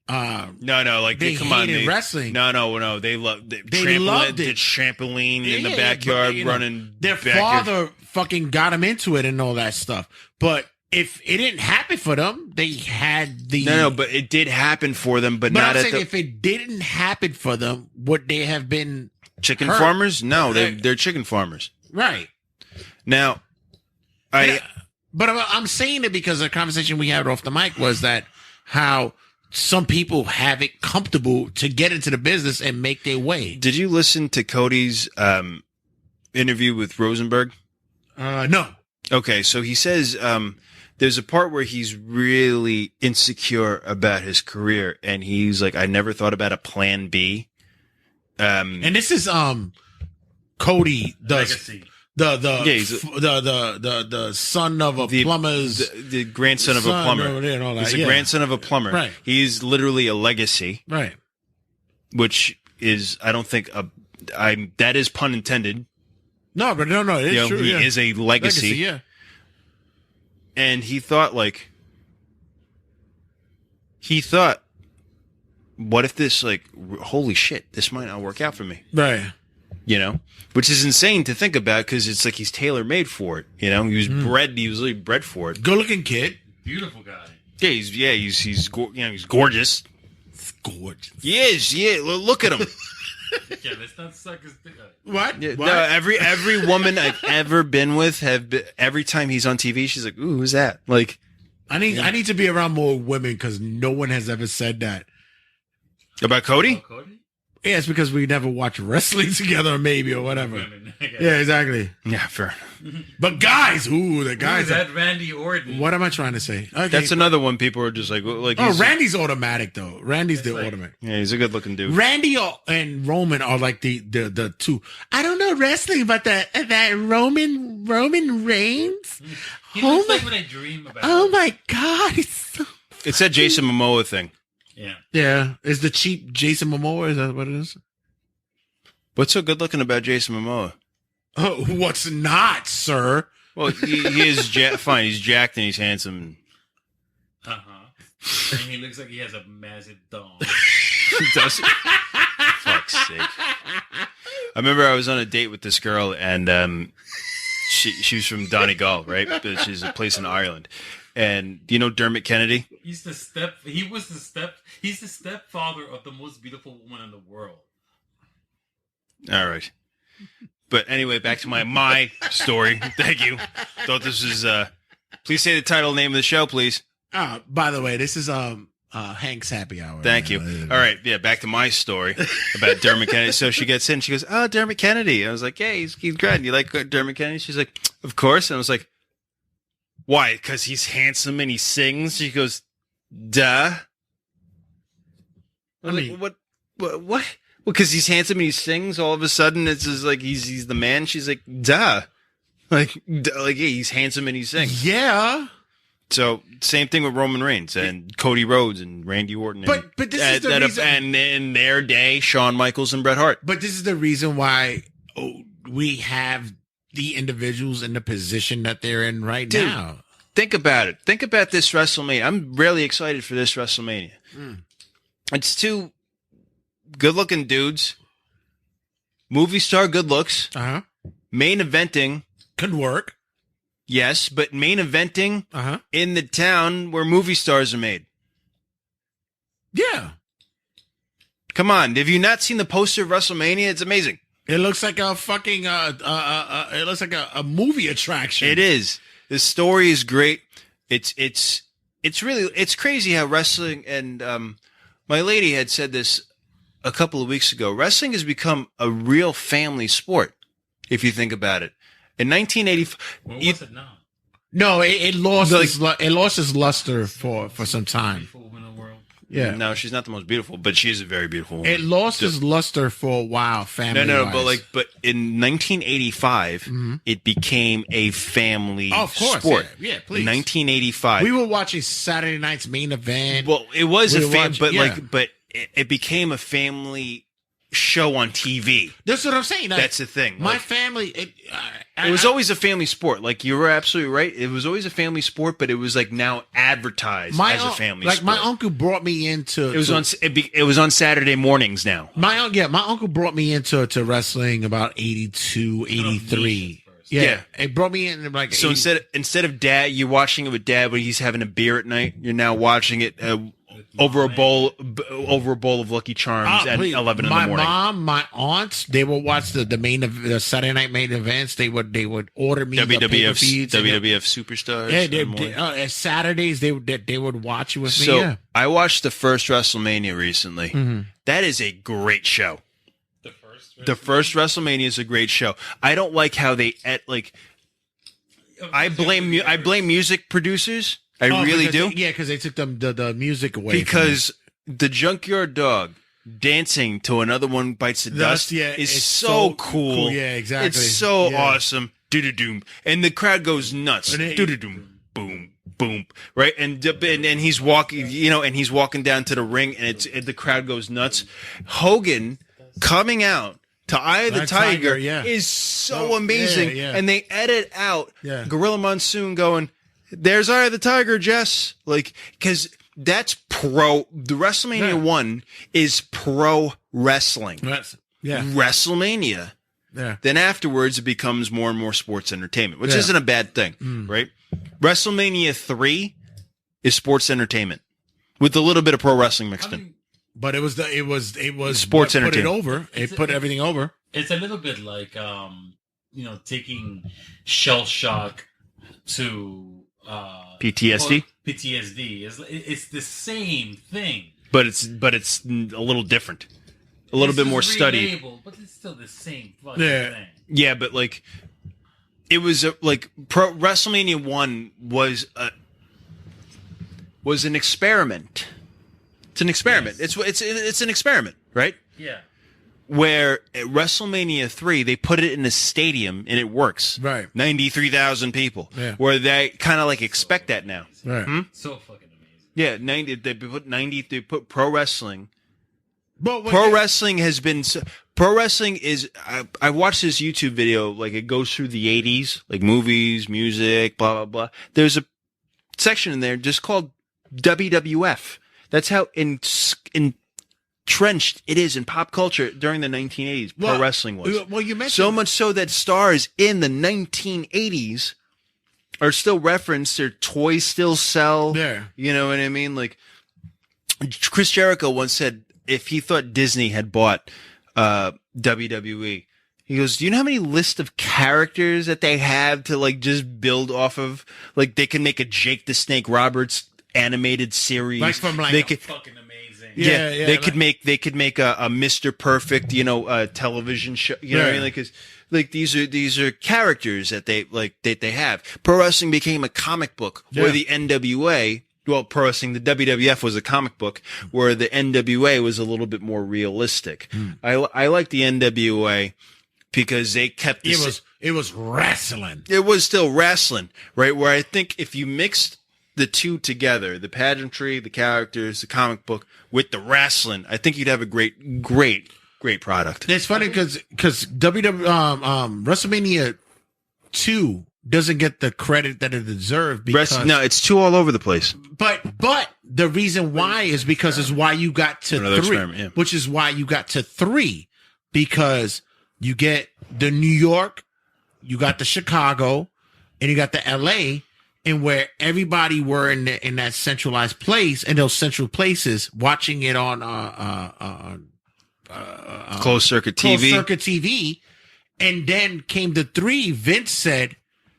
they come on, wrestling. No, they loved it. They loved it. Did trampoline in the backyard, running. Their father fucking got them into it and all that stuff. But if it didn't happen for them, they had the... No, but it did happen for them, but not I'm saying if it didn't happen for them, would they have been... Chicken farmers? No, they're chicken farmers. Right. Now, But I'm saying it because the conversation we had off the mic was that how some people have it comfortable to get into the business and make their way. Did you listen to Cody's interview with Rosenberg? No. Okay, so he says... there's a part where he's really insecure about his career, and he's I never thought about a plan B. And this is Cody does the son of a plumber's the grandson of a plumber. He's a grandson of a plumber. Right. He's literally a legacy. Right. Which is, I don't think that is pun intended. No, but no, it's true. He is a legacy. Yeah. And he thought, what if this, holy shit, this might not work out for me. Right. Which is insane to think about, because it's he's tailor-made for it. He was really bred for it. Good-looking kid. Beautiful guy. Yeah, he's gorgeous. It's gorgeous. He is, yeah. Look at him. Yeah, let's not suck his dick up. What? Yeah, what? No, every woman I've ever been with every time he's on TV, she's like, "Ooh, who's that?" I need to be around more women, because no one has ever said that about Cody. About Cody? Yeah, it's because we never watch wrestling together, maybe, or whatever. Yeah, exactly. Yeah, fair. But guys, the guys. That Randy Orton. What am I trying to say? Okay. That's another one. People are just Randy's automatic though. Randy's the automatic. Yeah, he's a good looking dude. Randy and Roman are the two. I don't know wrestling, but that Roman Reigns. He looks like what I dream about. Oh my God, it's that Jason Momoa thing. Yeah. Yeah. Is the cheap Jason Momoa? Is that what it is? What's so good looking about Jason Momoa? Oh, what's not, sir? Well, he is fine. He's jacked and he's handsome. And he looks like he has a massive dong. Does he? Fuck's sake. I remember I was on a date with this girl, and she was from Donegal, right? Which is a place in Ireland. And do you know Dermot Kennedy? He's the stepfather of the most beautiful woman in the world. All right. But anyway, back to my story. Thank you. Thought this was please say the title name of the show, please. By the way, this is Hank's Happy Hour. Thank you. All right, yeah, back to my story about Dermot Kennedy. So she gets in, she goes, "Oh, Dermot Kennedy." I was like, "Hey, he's great. You like Dermot Kennedy?" She's like, "Of course." And I was like, "Why? Because he's handsome and he sings?" She goes, "Duh." I was like, what? Well, because he's handsome and he sings, all of a sudden it's just like he's the man. She's like, "Duh." Like yeah, he's handsome and he sings. Yeah. So same thing with Roman Reigns and Cody Rhodes and Randy Orton. But this is the reason, and in their day, Shawn Michaels and Bret Hart. But this is the reason why we have the individuals in the position that they're in right now. Think about it. Think about this WrestleMania. I'm really excited for this WrestleMania. It's two good-looking dudes, movie star good looks, main eventing could work. Yes, but main eventing in the town where movie stars are made. Yeah. Come on. Have you not seen the poster of WrestleMania? It's amazing. It looks like a fucking, it looks like a movie attraction. It is. The story is great. It's really, it's crazy how wrestling, and my lady had said this a couple of weeks ago. Wrestling has become a real family sport, if you think about it. In 1985, what was it now? No, it lost its luster for some time. Yeah, no, she's not the most beautiful, but she is a very beautiful woman. It lost its luster for a while. Family, no, but in 1985, it became a family sport. Yeah, please. In 1985, we were watching Saturday night's main event. Well, it was but it became a family show on TV. That's what I'm saying. That's the thing. My family. It was always a family sport. Like, you were absolutely right. It was always a family sport, but it was like now advertised as a family sport. Like, my uncle brought me into. It was on Saturday mornings now. My uncle brought me into wrestling about 82, 83. Yeah, it brought me in like. So instead of dad, you're watching it with dad when he's having a beer at night. You're now watching it over a bowl of Lucky Charms at 11 in the morning. My mom, my aunts, they would watch the Saturday night main events. They would order me WWF Superstars. Yeah, Saturdays they would watch it with me. So I watched the first WrestleMania recently. That is a great show. The first WrestleMania is a great show. I don't like how they I blame music producers. I really do. Because they took the music away. Because the Junkyard Dog dancing to Another One Bites the Dust is so cool. Yeah, exactly. It's so awesome. Do-do-doom. And the crowd goes nuts. Do-do-doom. Boom. Boom. Right? And he's walking, and he's walking down to the ring, and the crowd goes nuts. Hogan coming out to Eye of the Tiger is so amazing. And they edit out Gorilla Monsoon going, "There's Eye of the Tiger, Jess." Like, because that's the WrestleMania 1 is pro wrestling. WrestleMania. Yeah. Then afterwards, it becomes more and more sports entertainment, which isn't a bad thing, right? WrestleMania 3 is sports entertainment with a little bit of pro wrestling mixed in. But it was sports entertainment. It put everything over. It's a little bit like taking shell shock to PTSD. PTSD it's the same thing, but it's a little different, a little bit more studied. But it's still the same fucking thing. Yeah, but like it was pro WrestleMania 1 was an experiment. It's an experiment. Yes. It's an experiment, right? Yeah. Where at WrestleMania 3, they put it in a stadium and it works. Right. 93,000 people. Yeah. Where they kind of expect that now. Right. So fucking amazing. Yeah, they put pro wrestling But pro wrestling has been. Pro wrestling is. I watched this YouTube video. Like it goes through the 80s, like movies, music, blah blah blah. There's a section in there just called WWF. That's how entrenched it is in pop culture during the 1980s. Pro wrestling was. Well, you mentioned so much so that stars in the 1980s are still referenced. Their toys still sell. Yeah. You know what I mean? Like Chris Jericho once said, if he thought Disney had bought WWE, he goes, do you know how many list of characters that they have to like just build off of? Like they can make a Jake the Snake Roberts animated series. Like from like they could, Fucking amazing. Yeah, they could make a Mr. Perfect, television show. You know what I mean? Like, 'cause, like these are characters that they have. Pro wrestling became a comic book, where the NWA. Well, pro wrestling, the WWF was a comic book, where the NWA was a little bit more realistic. I like the NWA because they kept this. It was wrestling. It was still wrestling, right? Where I think if you mixed the two together, the pageantry, the characters, the comic book with the wrestling, I think you'd have a great product. It's funny because WrestleMania 2 doesn't get the credit that it deserved because it's two all over the place. But the reason why is because it's why you got to Another 3, experiment, yeah. which is why you got to 3, because you get the New York, you got the Chicago, and you got the LA, and where everybody were in that centralized place, in those central places, watching it on Closed circuit TV, and then came the 3. Vince said,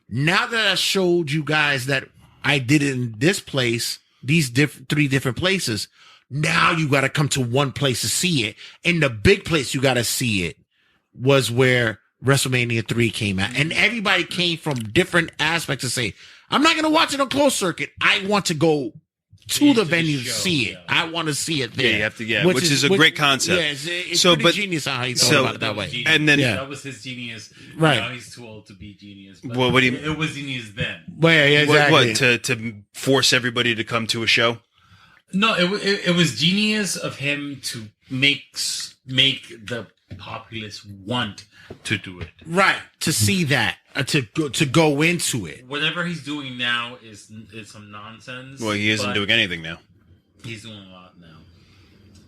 now that I showed you guys that I did it in this place, these 3 different places, now you got to come to one place to see it. And the big place you got to see it was where WrestleMania 3 came out. And everybody came from different aspects to say, I'm not going to watch it on closed circuit. I want to go to the venue to see it. I want to see it there. Yeah, you have to, which is a great concept. Yeah, it's pretty genius how he thought about it that way. Genius. And then that was his genius. Right. Now he's too old to be genius. But Well, what do you- it was genius then. Well, yeah, exactly. What to force everybody to come to a show? No, it was genius of him to make the populace want to do it. Right, to see that, to go into it. Whatever he's doing now is some nonsense. Well, he isn't but doing anything now. He's doing a lot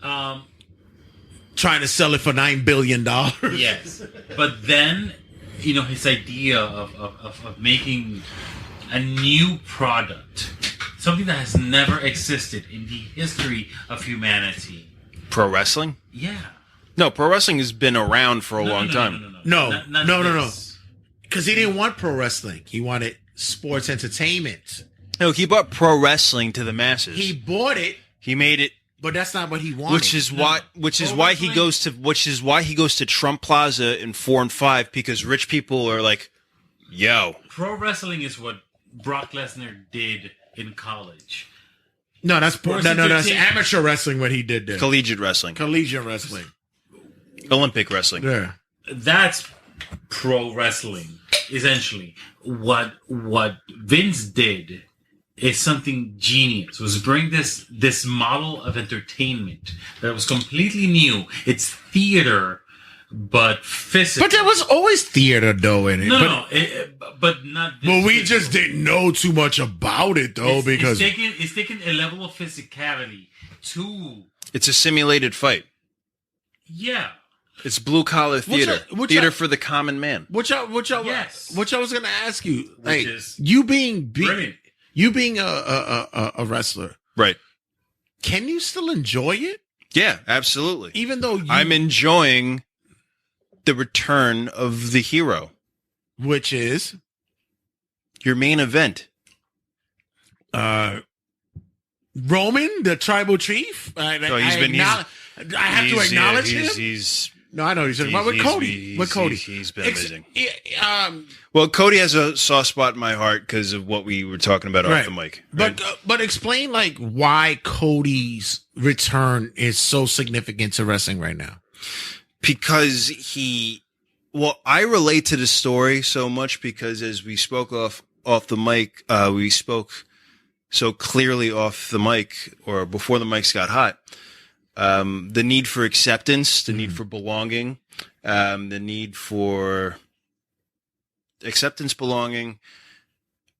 now. Trying to sell it for $9 billion. Yes, but then his idea of making a new product, something that has never existed in the history of humanity. Pro wrestling? Yeah. No, pro wrestling has been around for a long time. No. No. Because he didn't want pro wrestling. He wanted sports entertainment. No, he brought pro wrestling to the masses. He bought it, He made it, but that's not what he wanted. which is why he goes to Trump Plaza in 4 and 5, because rich people are like, yo. Pro wrestling is what Brock Lesnar did in college. No, that's Sports that's entertainment. amateur wrestling. What he did there, Collegiate wrestling. collegiate wrestling. Olympic wrestling. Yeah, That's pro wrestling, essentially. What Vince did is something genius. Was bring this model of entertainment that was completely new. It's theater, but physical. but there was always theater though in it. But not. This But we physical. just didn't know too much about it though, because it's taken a level of physicality to It's a simulated fight. yeah. It's blue collar theater. which Theater I- for the common man. which I was going to ask you, like is you being brilliant. you being a wrestler, Right. can you still enjoy it Yeah, absolutely. even though I'm enjoying the return of the hero. which is Your main event. Roman, the tribal chief? I have to acknowledge him. No, I know he's talking about with Cody. He's been amazing. Um, Well, Cody has a soft spot in my heart because of what we were talking about off the mic. Right? but explain like why Cody's return is so significant to wrestling right now. Because I relate to the story so much because as we spoke off the mic, we spoke so clearly off the mic or before the mics got hot. the need for acceptance, the need for belonging, the need for acceptance, belonging,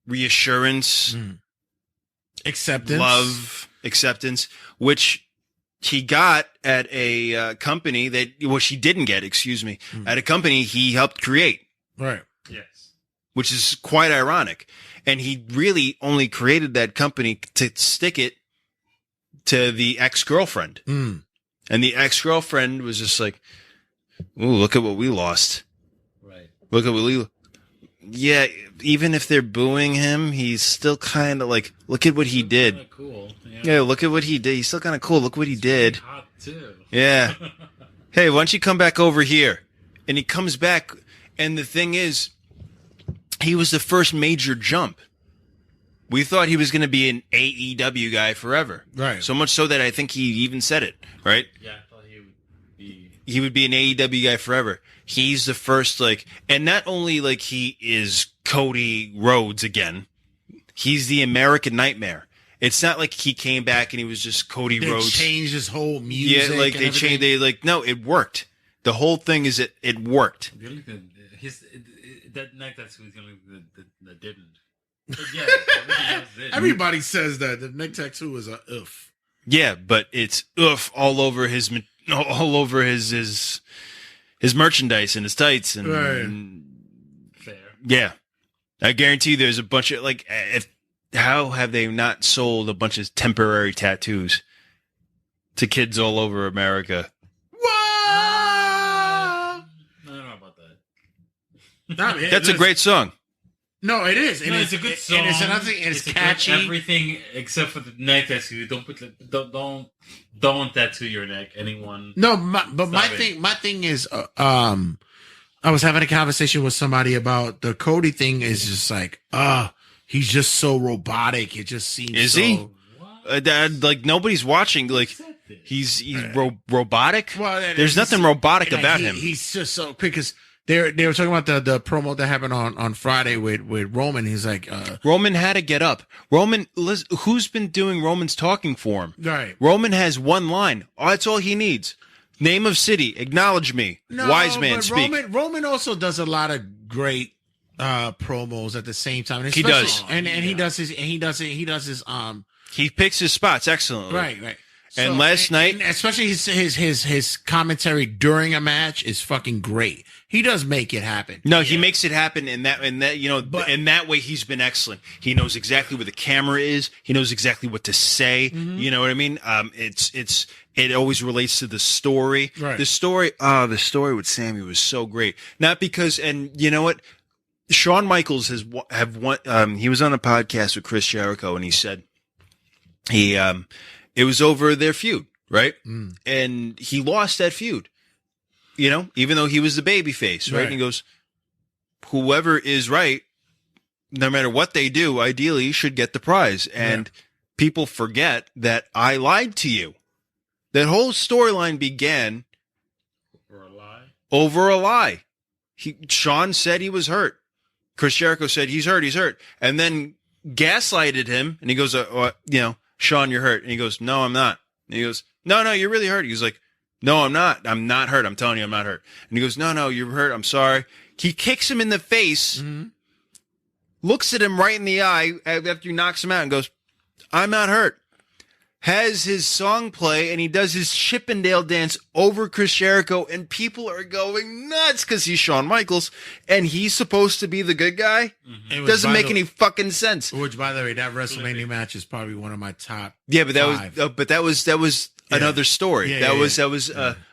reassurance, acceptance, love, acceptance, which he got at a company that, well, she didn't get, at a company he helped create. Right. Yes. Which is quite ironic. And he really only created that company to stick it to the ex-girlfriend. And the ex-girlfriend was just like, ooh, look at what we lost. Right. Look at what we... Yeah, even if they're booing him, he's still kind of like, look at what he did. Cool. Yeah, look at what he did. He's still kind of cool. Look what he did. Hot too. Yeah. Hey, why don't you come back over here? And he comes back, and the thing is, he was the first major jump. We thought he was going to be an AEW guy forever. Right. So much so that I think he even said it, right? Yeah, I thought he would be... He would be an AEW guy forever. He's the first, like, and not only, like, he is Cody Rhodes again, he's the American Nightmare. It's not like he came back and he was just Cody Rhodes. They changed his whole music. Yeah, like, they changed, no, it worked. The whole thing is it worked. The only thing, that neck tattoo is the only thing that didn't. But yeah, everything else did. Everybody says that the neck tattoo is a oof. Yeah, but it's oof all over his merchandise and his tights and fair. Yeah, I guarantee you there's a bunch of how have they not sold a bunch of temporary tattoos to kids all over America? I don't know about that. That's a great song. No, it is. It's a good song. And it's another thing. It's catchy. Everything except for the neck tattoo. Don't tattoo your neck. Anyone? No, my thing is, I was having a conversation with somebody about the Cody thing. Is just like, he's just so robotic. It just seems. Is he? Like nobody's watching. Like he's robotic. Well, there's nothing robotic about him. He's just so because. They were talking about the promo that happened on Friday with Roman. He's like, Roman had to get up. Who's been doing Roman's talking for him? Right. Roman has one line. Oh, that's all he needs. Name of city. Acknowledge me. No, Wise man but speak. Roman also does a lot of great promos at the same time. And he does. And he does his he picks his spots excellently. Right. And last night, and especially his commentary during a match is fucking great. He does make it happen. No, he makes it happen in that in that way he's been excellent. He knows exactly where the camera is. He knows exactly what to say. Mm-hmm. You know what I mean? It always relates to the story. Right. The story with Sammy was so great. Not because, and you know what? Shawn Michaels he was on a podcast with Chris Jericho and he said it was over their feud, right? And he lost that feud, even though he was the babyface, right? And he goes, whoever is right, no matter what they do, ideally should get the prize. And people forget that I lied to you. That whole storyline began over a lie. Shawn said he was hurt. Chris Jericho said he's hurt. And then gaslighted him. And he goes, Shawn, you're hurt. And he goes, no, I'm not. And he goes, no, you're really hurt. He was like, no, I'm not. I'm not hurt. I'm telling you, I'm not hurt. And he goes, no, you're hurt. I'm sorry. He kicks him in the face, looks at him right in the eye after he knocks him out and goes, I'm not hurt. Has his song play and he does his Chippendale dance over Chris Jericho and people are going nuts because he's Shawn Michaels and he's supposed to be the good guy. Doesn't make any fucking sense. Which, by the way, that WrestleMania match is probably one of my top. Yeah, but five. that was another story. Yeah, that was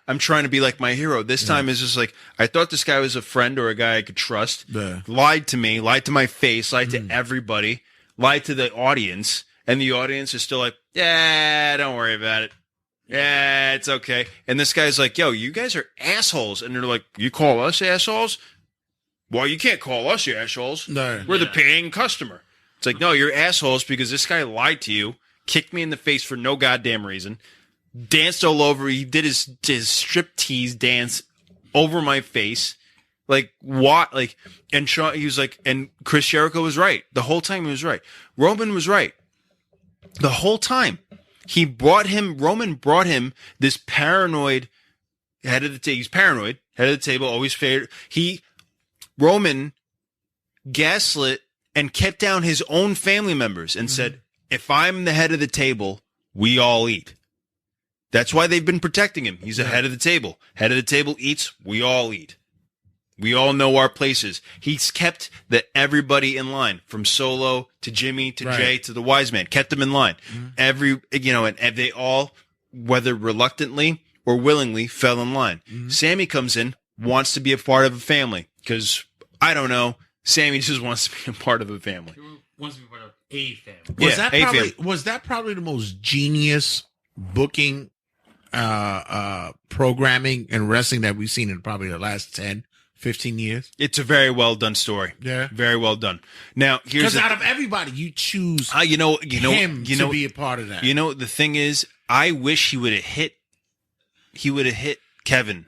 I'm trying to be like my hero. This time is just like I thought this guy was a friend or a guy I could trust. Yeah. Lied to me, lied to my face, lied to everybody, lied to the audience. And the audience is still like, yeah, don't worry about it. Yeah, it's okay. And this guy's like, yo, you guys are assholes. And they're like, you call us assholes? Well, you can't call us assholes. No. We're the paying customer. It's like, no, you're assholes because this guy lied to you, kicked me in the face for no goddamn reason, danced all over. He did his striptease dance over my face. Like, what? Like, and Shawn, he was like, and Chris Jericho was right. The whole time he was right. Roman was right. The whole time. Roman brought him this paranoid head of the table. He's paranoid, head of the table, always fair. Roman gaslit and kept down his own family members and said, if I'm the head of the table, we all eat. That's why they've been protecting him. He's the head of the table. Head of the table eats, we all eat. We all know our places. He's kept everybody in line, from Solo to Jimmy to Jay to the Wise Man. Kept them in line. And they all, whether reluctantly or willingly, fell in line. Sammy comes in, wants to be a part of a family because, I don't know, Sammy just wants to be a part of a family. He wants to be part of a family. Was that probably the most genius booking, programming and wrestling that we've seen in probably the last 10, 15 years? It's a very well done story. Yeah. Very well done. Now, because out of everybody, you choose him to be a part of that. You know, the thing is, I wish he would have hit Kevin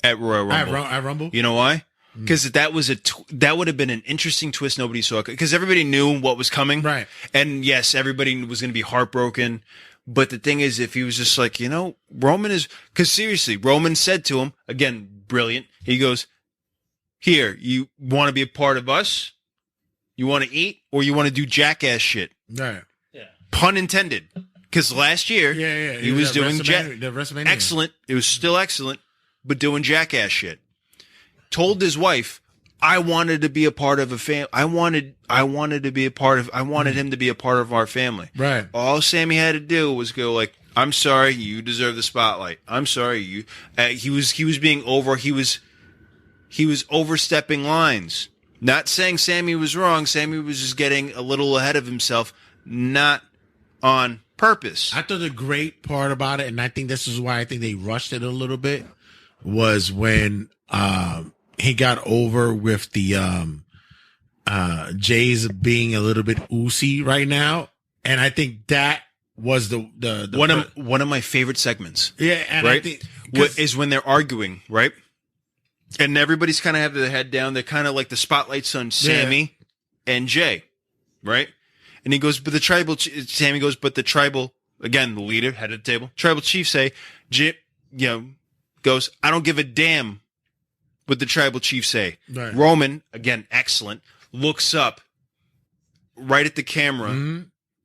at Royal Rumble. At Rumble? You know why? Because that would have been an interesting twist nobody saw. Because everybody knew what was coming. Right. And yes, everybody was going to be heartbroken. But the thing is, if he was just like, Roman is... Because seriously, Roman said to him, again, brilliant. He goes, here, you want to be a part of us? You want to eat? Or you want to do jackass shit? Right. Yeah. Pun intended. Because last year, he was doing WrestleMania. Excellent. It was still excellent, but doing jackass shit. Told his wife, I wanted to be a part of a family. I wanted him to be a part of our family. Right. All Sammy had to do was go like, I'm sorry, you deserve the spotlight. I'm sorry, you. He was being he was overstepping lines. Not saying Sammy was wrong. Sammy was just getting a little ahead of himself, not on purpose. I thought the great part about it, and I think this is why I think they rushed it a little bit, was when he got over with the Jay's being a little bit oozy right now, and I think that was the one of my favorite segments. Yeah, and right? I think is when they're arguing, right? And everybody's kind of have their head down. They're kind of like the spotlight's on Sammy and Jay, right? And he goes, but the tribal. Sammy goes, but the tribal, again, the leader, head of the table, tribal chief say, goes, I don't give a damn what the tribal chief say. Right. Roman, again, excellent, looks up right at the camera. Mm-hmm.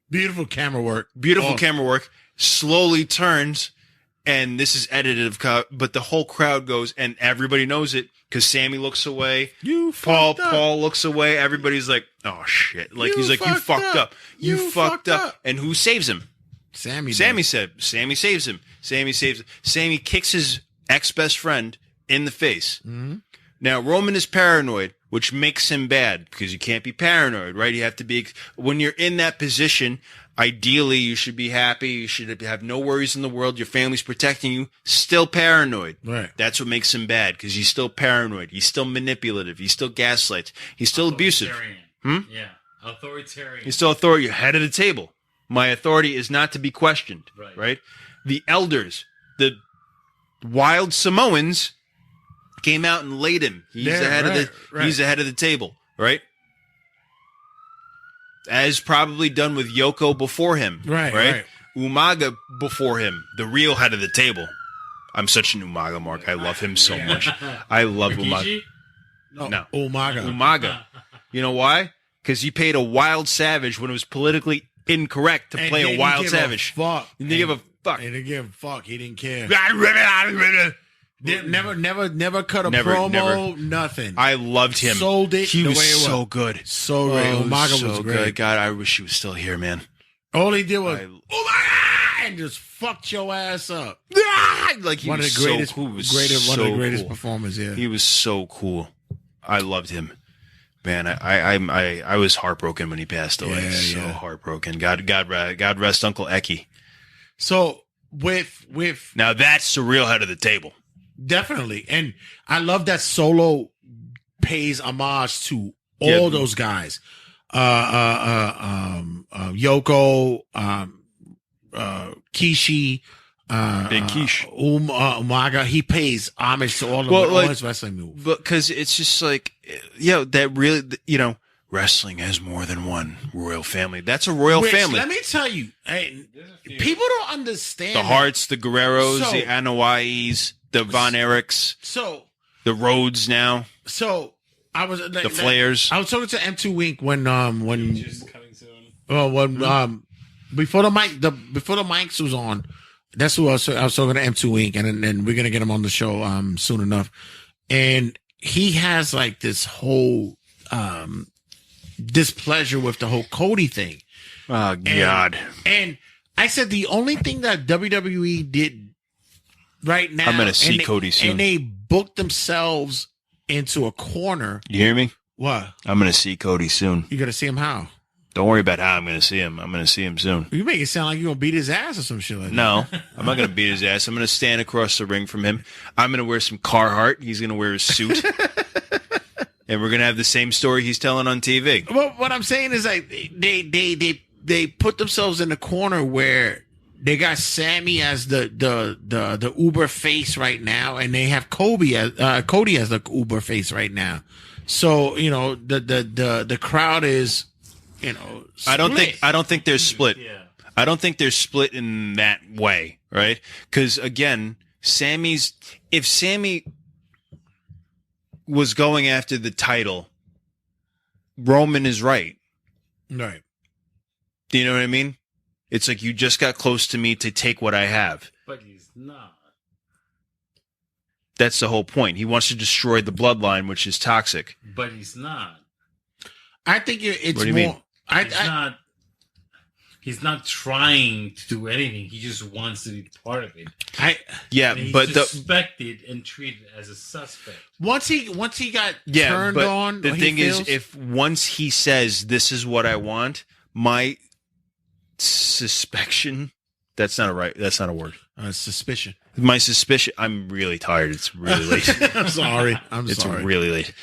Beautiful camera work. Camera work. Slowly turns, and this is edited, but the whole crowd goes, and everybody knows it because Sammy looks away. Paul looks away. Everybody's like, oh shit! Like he's like, you fucked up. You fucked up. And who saves him? Sammy saves him. Sammy kicks his ex-best friend in the face. Mm-hmm. Now, Roman is paranoid, which makes him bad because you can't be paranoid, right? You have to be, when you're in that position, ideally you should be happy. You should have no worries in the world. Your family's protecting you. Still paranoid. Right. That's what makes him bad because he's still paranoid. He's still manipulative. He's still gaslights. He's still abusive. Yeah. Authoritarian. He's still authority. Head of the table. My authority is not to be questioned. Right? The elders, the wild Samoans, came out and laid him. He's the head of the table, right? As probably done with Yoko before him, right? Umaga before him, the real head of the table. I'm such an Umaga mark. I love him so much. I love Umaga. No, Umaga. You know why? Because he paid a wild savage when it was politically incorrect to play a wild savage. He didn't give a fuck. He didn't give a fuck. He didn't care. Never cut a promo, nothing. I loved him. Sold it. He the was way it so was. good. So great. Umaga was great. Good. God, I wish he was still here, man. All he did was and just fucked your ass up. Like he one was of the greatest, so cool. one of the greatest performers. Yeah, he was so cool. I loved him, man. I was heartbroken when he passed away. Heartbroken. God rest Uncle Eki. So with now that's the real head of the table. Definitely. And I love that Solo pays homage to all those guys. Yoko, Kishi, Big Kish, Umaga. He pays homage to all of all his wrestling moves. Because it's just like, that really, wrestling has more than one royal family. That's a royal Which, family. let me tell you, people don't understand The Harts, the Guerreros, So- the Anoa'is, the Von Erichs, So the Rhodes now, I was the Flairs. I was talking to M2 Wink when Just coming soon. before the mics was on. That's who I was talking to M2 Wink, and we're gonna get him on the show soon enough. And he has like this whole displeasure with the whole Cody thing. Oh God! And I said the only thing that WWE did right now, I'm gonna see Cody soon. and they booked themselves into a corner. You hear me? What? I'm gonna see Cody soon. You gonna see him how? Don't worry about how I'm gonna see him. I'm gonna see him soon. You make it sound like you're gonna beat his ass or some shit like that. No, I'm not gonna beat his ass. I'm gonna stand across the ring from him. I'm gonna wear some Carhartt. He's gonna wear his suit. And we're gonna have the same story he's telling on TV. Well, what I'm saying is like they put themselves in a corner where they got Sammy as the Uber face right now, and they have Cody as the Uber face right now. So the crowd is split. I don't think they're split. Yeah. I don't think they're split in that way, right? Because again, if Sammy was going after the title, Roman is right. Right. Do you know what I mean? It's like you just got close to me to take what I have. But he's not. That's the whole point. He wants to destroy the bloodline, which is toxic. But he's not. I think it's What do you more. mean? He's not trying to do anything. He just wants to be part of it. Yeah, And he's but suspected and treated as a suspect. Once he got turned but on, the thing is, if once he says this is what I want, my suspicion. That's not a word. Suspicion. My suspicion. I'm really tired. It's really late. I'm sorry. It's really late.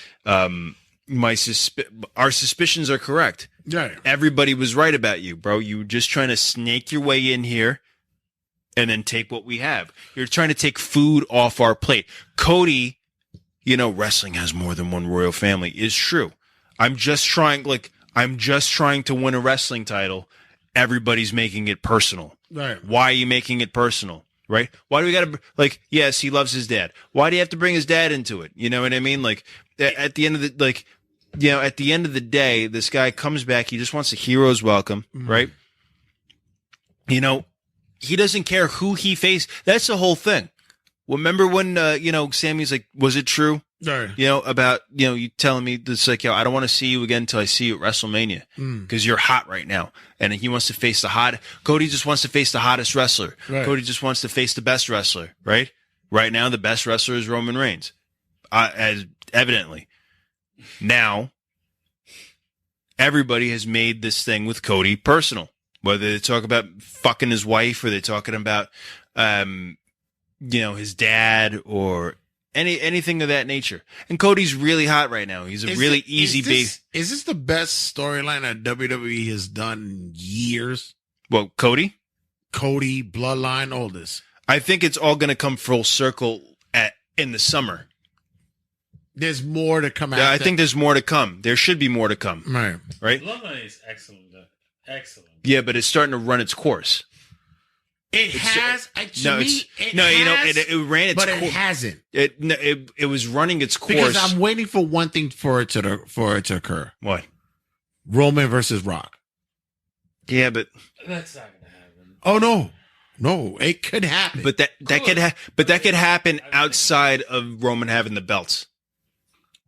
Our suspicions are correct. Yeah. Everybody was right about you, bro. You were just trying to snake your way in here and then take what we have. You're trying to take food off our plate. Cody, wrestling has more than one royal family is true. I'm just trying to win a wrestling title. Everybody's making it personal. Right. Why are you making it personal? Right? Why do we got to yes, he loves his dad. Why do you have to bring his dad into it? You know what I mean? Like at the end of the day, this guy comes back. He just wants a hero's welcome, right? He doesn't care who he faced. That's the whole thing. Remember when, Sammy's like, was it true? Right. About, you telling me this, like, I don't want to see you again until I see you at WrestleMania because you're hot right now. And he wants to face Cody just wants to face the hottest wrestler. Right. Cody just wants to face the best wrestler, right? Right now, the best wrestler is Roman Reigns. As evidently. Now, everybody has made this thing with Cody personal. Whether they talk about fucking his wife or they're talking about, his dad or anything of that nature. And Cody's really hot right now. He's a really easy base. Is this the best storyline that WWE has done in years? Well, Cody, Bloodline, all this. I think it's all going to come full circle in the summer. There's more to come out. Yeah, I think there's more to come. There should be more to come. Right? Bloodline is excellent. Excellent. Yeah, but it's starting to run its course. It has. It ran its course. But it hasn't. It was running its course. Because I'm waiting for one thing for it to occur. What? Roman versus Rock. Yeah, but That's not going to happen. Oh no, it could happen. But that could happen outside of Roman having the belts.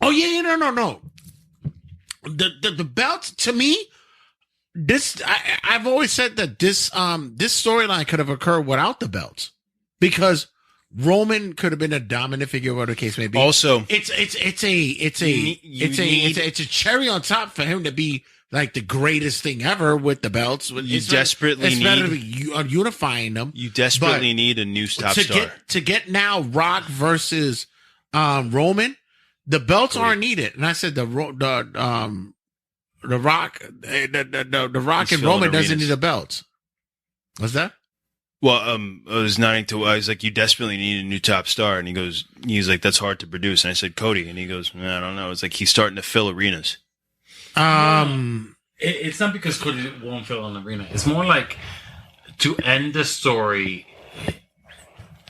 Oh yeah, no. The belts to me. I've always said that this storyline could have occurred without the belts, because Roman could have been a dominant figure, whatever the case may be. Also, it's a cherry on top for him to be like the greatest thing ever with the belts. It's better to be unifying them. You desperately need a new top star to get now Rock versus Roman. The belts aren't needed, and I said the Rock and Roman doesn't need the belts. What's that? Well, I was like, you desperately need a new top star. And he's like, that's hard to produce. And I said, Cody. And he goes, I don't know. It's like, he's starting to fill arenas. It's not because Cody won't fill an arena. It's more like to end the story.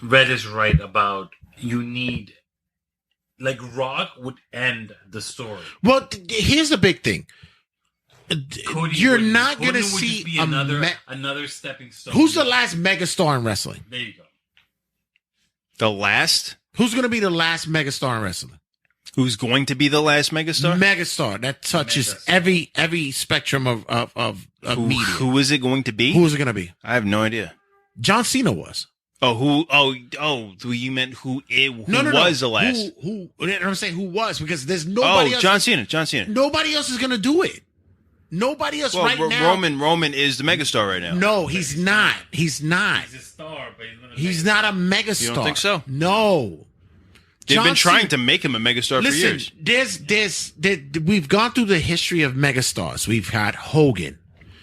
Red is right about you need, like Rock would end the story. Well, here's the big thing. You're not going to Cody would see just be another stepping stone. Who's the last megastar in wrestling? There you go. The last? Who's going to be the last megastar in wrestling? Who's going to be the last megastar? Megastar that touches every spectrum of media. Who is it going to be? Who is it going to be? I have no idea. John Cena was. Oh, you meant who was the last? Who? I'm saying who was, because there's nobody else. John Cena. Nobody else is going to do it. Nobody else now. Roman is the megastar right now. No, he's not. He's not. He's a star, but he's not a megastar. You don't think so? No. They've been trying to make him a megastar for years. We've gone through the history of megastars. We've got Hogan.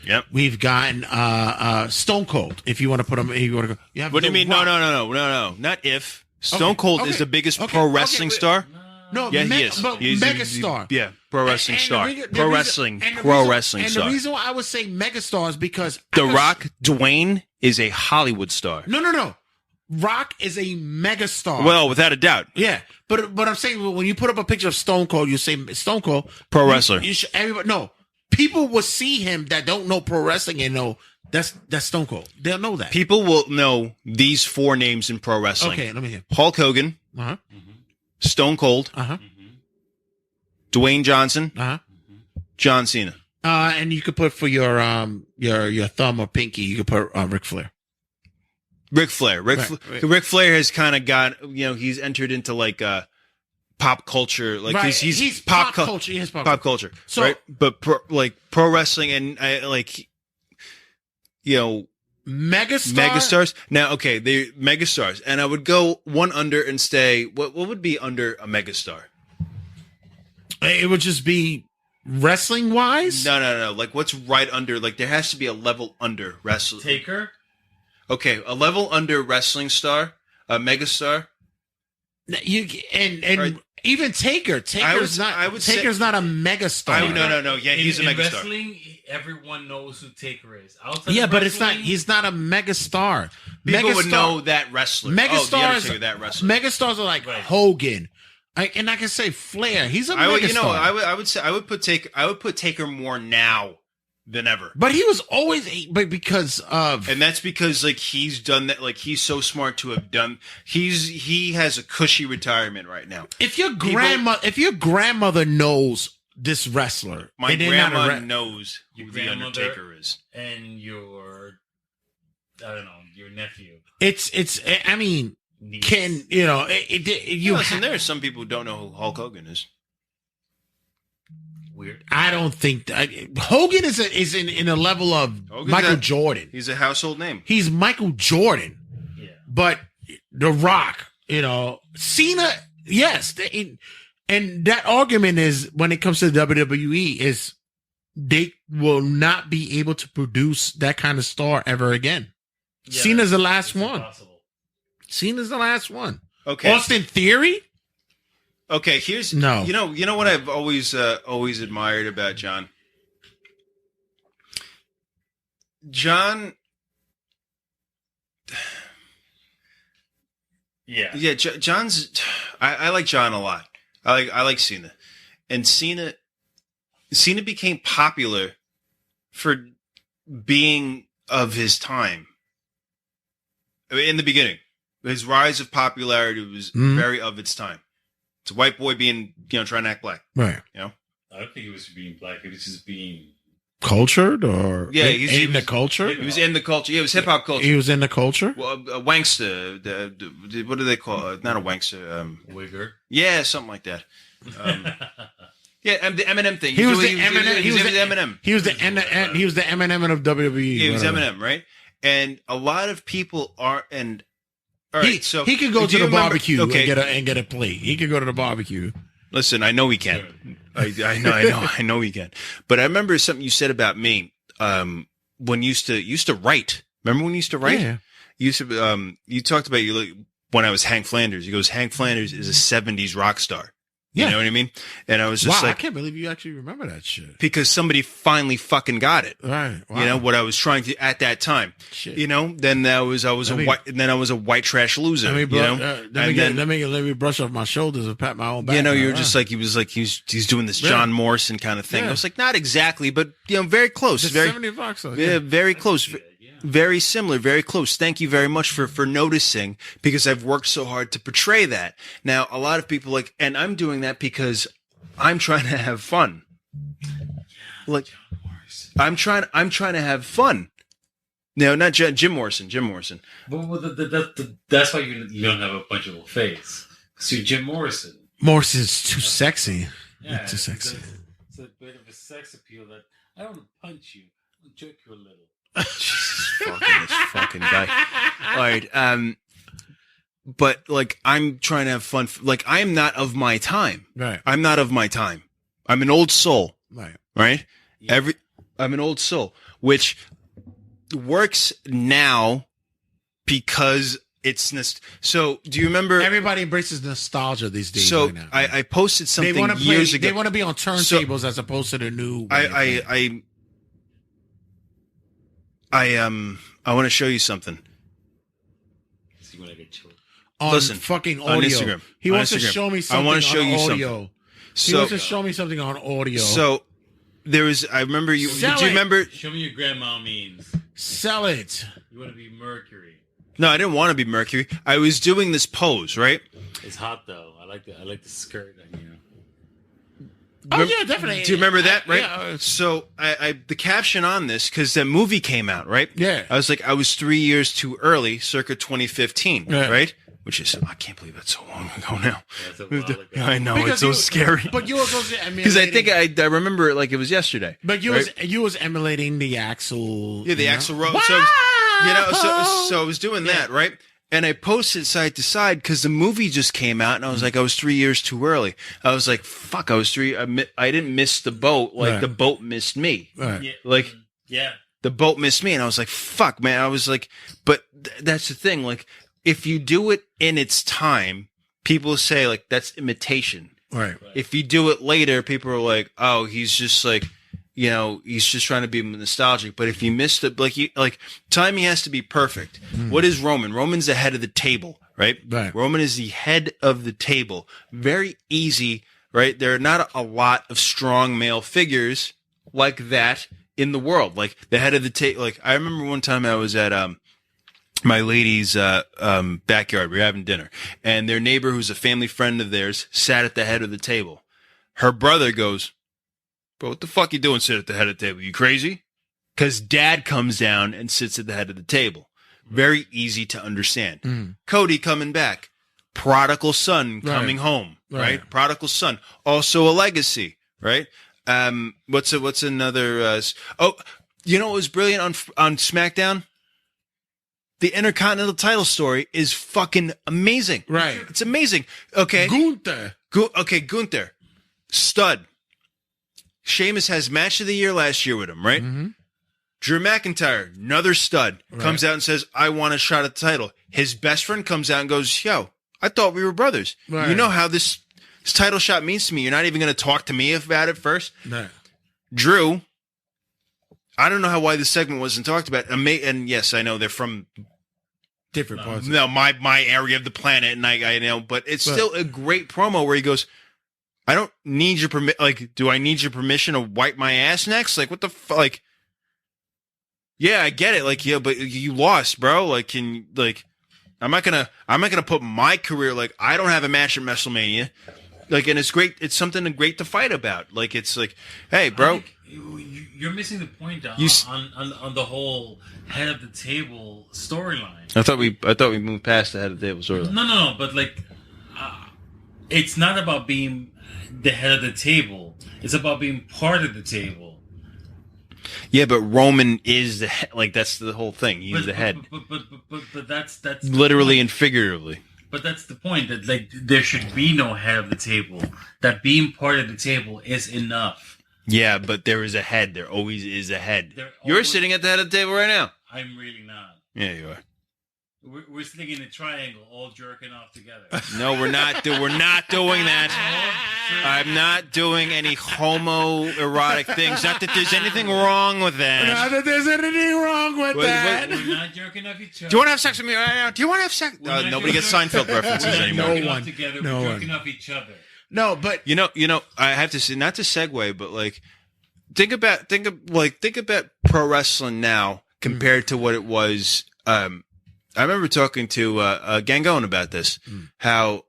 Yep. We've gotten Stone Cold. If you want to put him, you want to go. What do you mean? No. Not if. Stone Cold is the biggest pro wrestling star. No, yeah, he is. He's megastar. Yeah, pro wrestling star. Pro wrestling star. And the reason why I would say megastar is because The Rock, Dwayne, is a Hollywood star. No. Rock is a megastar. Well, without a doubt. Yeah, but I'm saying when you put up a picture of Stone Cold, you say Stone Cold, pro wrestler. Everybody, no, people will see him that don't know pro wrestling and know that's Stone Cold. They'll know that. People will know these four names in pro wrestling. Okay, let me hear. Hulk Hogan, Stone Cold, Dwayne Johnson, John Cena. And you could put for your thumb or pinky, you could put Ric Flair. Ric Flair has kind of got, he's entered into like pop culture, like he's pop culture. He has pop culture, so, right? But pro wrestling and megastars. Now, okay, they're megastars, and I would go one under and say, what would be under a megastar? It would just be wrestling wise. No. Like what's right under? Like there has to be a level under wrestling. Taker. Okay, a level under wrestling star, a megastar. And even Taker. Taker's not a megastar. No. Yeah, he's a megastar. In wrestling, everyone knows who Taker is. But it's not. He's not a megastar. People would know that wrestler. Megastars. That wrestler. Megastars are like Hogan. And I can say Flair. He's a megastar. I would put Taker more now than ever. But he was always because of, and that's because like he's done that. Like he's so smart to have done. He has a cushy retirement right now. If your grandmother knows this wrestler, my grandma knows who the Undertaker is, and your nephew. It's. I mean, listen, there are some people who don't know who Hulk Hogan is. Weird. I don't think Hogan is in a level of Michael Jordan. He's a household name. He's Michael Jordan. Yeah. But The Rock, Cena, yes. And that argument is when it comes to the WWE is they will not be able to produce that kind of star ever again. Yeah, Cena's the last one. Impossible. Cena's the last one. Okay. Austin Theory? Okay, you know what I've always admired about John? John's I like John a lot. I like Cena. And Cena became popular for being of his time. I mean, in the beginning. His rise of popularity was very of its time. It's a white boy being, trying to act black. Right. I don't think he was being black. He was just being cultured or he was the culture. He was in the culture. Yeah, it was hip hop culture. He was in the culture. Well, a wankster. What do they call it? Not a wankster. Wigger. Yeah, something like that. Yeah, the Eminem thing. He was the Eminem. He was Eminem. He was the Eminem of WWE. Yeah, he was Eminem, right? And a lot of people are All right, so he could go to the barbecue and get a plate. He could go to the barbecue. Listen, I know he can. I know he can. But I remember something you said about me when you used to write. Remember when you used to write? Yeah. You talked about when I was Hank Flanders. He goes, Hank Flanders is a 70s rock star. Yeah. You know what I mean? And I was just I like, can't believe you actually remember that shit. because somebody finally fucking got it. Right. Wow. You know what I was trying to at that time. Shit. You know, then I was a white trash loser. Let me brush off my shoulders and pat my own back. You know, you're just like he's doing this John Morrison kind of thing. Yeah. I was like, not exactly, but very close. Just Very $70. So, yeah, very close. Very similar, very close. Thank you very much for noticing, because I've worked so hard to portray that. Now, a lot of people and I'm doing that because I'm trying to have fun. Like, I'm trying to have fun. No, not Jim Morrison. But that's why you don't have a punchable face. Because you're Jim Morrison. Morrison's too sexy. Yeah, Too sexy. It's a bit of a sex appeal that I don't want to punch you. I'll jerk you a little. This fucking guy. All right. But like, I'm trying to have fun. Like, I'm not of my time. Right. I'm not of my time. I'm an old soul. Right. Right. Yeah. I'm an old soul, which works now because it's so. Do you remember? Everybody embraces nostalgia these days. So right now. I posted something years ago. They want to be on turntables as opposed to the new. I want to show you something. See when I get choked. On Listen, fucking audio. on Instagram. He On wants to Instagram. show me I something want to show on you audio. something. He So wants to show me something on audio. So there was. I remember you. Sell Do you it. remember? Show me your grandma means. Sell it. You want to be Mercury. No, I didn't want to be Mercury. I was doing this pose, right? It's hot though. I like the skirt on you. Oh yeah, definitely. Do you remember that, right? Yeah. So I the caption on this, because that movie came out, right? Yeah. I was like, I was 3 years too early, circa 2015, Yeah. right? Which is, I can't believe that's so long ago now. That's a while ago. I know, Because it's so scary. But you were Because I think I remember it like it was yesterday. But right? you was emulating the Axl. Yeah, the you know? Axl Rose. So, so I was doing that, right? And I posted side to side because the movie just came out, and I was like, I was 3 years too early. I was like, fuck, I was I didn't miss the boat. Like, Right. the boat missed me. Right. Yeah. Like, Yeah. the boat missed me. And I was like, fuck, man. I was like, but that's the thing. Like, if you do it in its time, people say, like, that's imitation. Right. If you do it later, people are like, oh, he's just like, you know, he's just trying to be nostalgic. But if you missed it, like timing has to be perfect. What is Roman? Roman's the head of the table, right? Right. Roman is the head of the table. Very easy, right? There are not a lot of strong male figures like that in the world. Like the head of the table. Like I remember one time I was at my lady's backyard. We were having dinner, and their neighbor, who's a family friend of theirs, sat at the head of the table. Her brother goes, "But what the fuck you doing sit at the head of the table? You crazy?" Because dad comes down and sits at the head of the table. Very easy to understand. Cody coming back. Prodigal son coming home, right? Prodigal son. Also a legacy, right? What's another? You know what was brilliant on SmackDown? The Intercontinental title story is fucking amazing. Right. It's amazing. Okay. Gunther. Gunther. Stud. Sheamus has match of the year last year with him, right? Mm-hmm. Drew McIntyre, another stud, comes out and says, I want a shot at the title. His best friend comes out and goes, yo, I thought we were brothers. Right. You know how this title shot means to me. You're not even going to talk to me about it first. Right. Drew, I don't know why this segment wasn't talked about. And yes, I know they're from Different parts. no, my area of the planet, and I know, but it's still a great promo where he goes, I don't need your permission. Like, do I need your permission to wipe my ass next? Like, what the fuck? Like, yeah, I get it. Like, yeah, but you lost, bro. Like, I'm not gonna put my career, like, I don't have a match at WrestleMania. Like, and it's great. It's something great to fight about. Like, it's like, hey, bro. You're missing the point on the whole head of the table storyline. I thought we moved past the head of the table storyline. No, but like, it's not about being the head of the table. It's about being part of the table. Yeah, but Roman is the head. Like, that's the whole thing. He's the head. But that's Literally and figuratively. But that's the point, that like there should be no head of the table. That being part of the table is enough. Yeah, but there is a head. There always is a head. You're sitting at the head of the table right now. I'm really not. Yeah, you are. We're sitting in a triangle, all jerking off together. No, we're not. We're not doing that. I'm not doing any homoerotic things. Not that there's anything wrong with that. Not that there's anything wrong with that. We're not jerking off each other. Do you want to have sex with me right now? Do you want to have sex? Nobody gets Seinfeld references anymore. Jerking off together. We're jerking off each other. No, but you know, I have to say, not to segue, but like, think about pro wrestling now compared to what it was. I remember talking to Gangone about this, how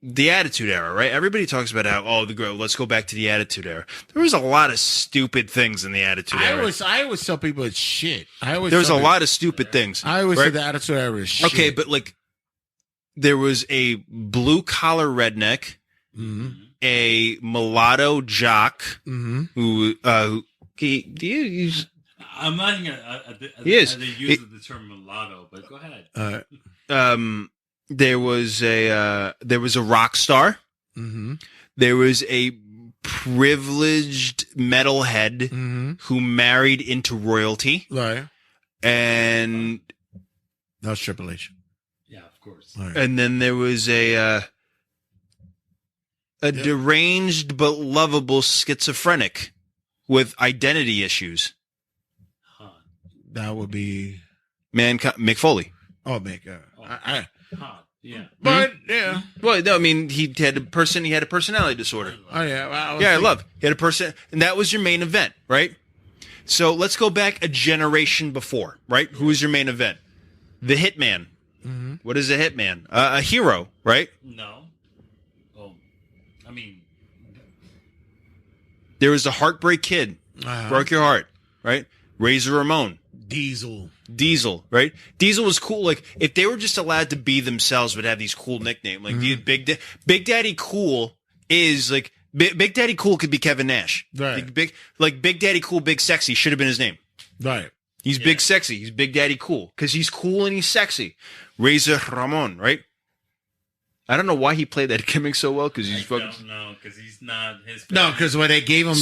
the Attitude Era, right? Everybody talks about how let's go back to the Attitude Era. There was a lot of stupid things in the Attitude Era. I always tell people it's shit. There was a lot of stupid things. I always say the Attitude Era is shit. Okay, but like, there was a blue collar redneck, a mulatto jock who he's. I'm not even he is. the use of the term mulatto, but go ahead. There was a rock star. There was a privileged metalhead who married into royalty. Right. And that was Triple H. Yeah, of course. Right. And then there was a deranged but lovable schizophrenic with identity issues. That would be Mick Foley. Oh, Mick. Yeah. But yeah. Well, no, I mean, he had a personality disorder. Oh yeah. He had a person, and that was your main event, right? So let's go back a generation before, right? Who was your main event? The Hitman. What is a Hitman? A hero, right? No. Oh, I mean, there was a Heartbreak Kid, broke your heart, right? Razor Ramon. Diesel, right? Diesel was cool. Like, if they were just allowed to be themselves, would have these cool nicknames. Like, Big Daddy Cool is like Big Daddy Cool could be Kevin Nash. Right. Big Daddy Cool, Big Sexy should have been his name. Right. He's Big Sexy. He's Big Daddy Cool because he's cool and he's sexy. Razor Ramon, right? I don't know why he played that gimmick so well because he's fucking. I don't know because he's not his. No, because when they gave him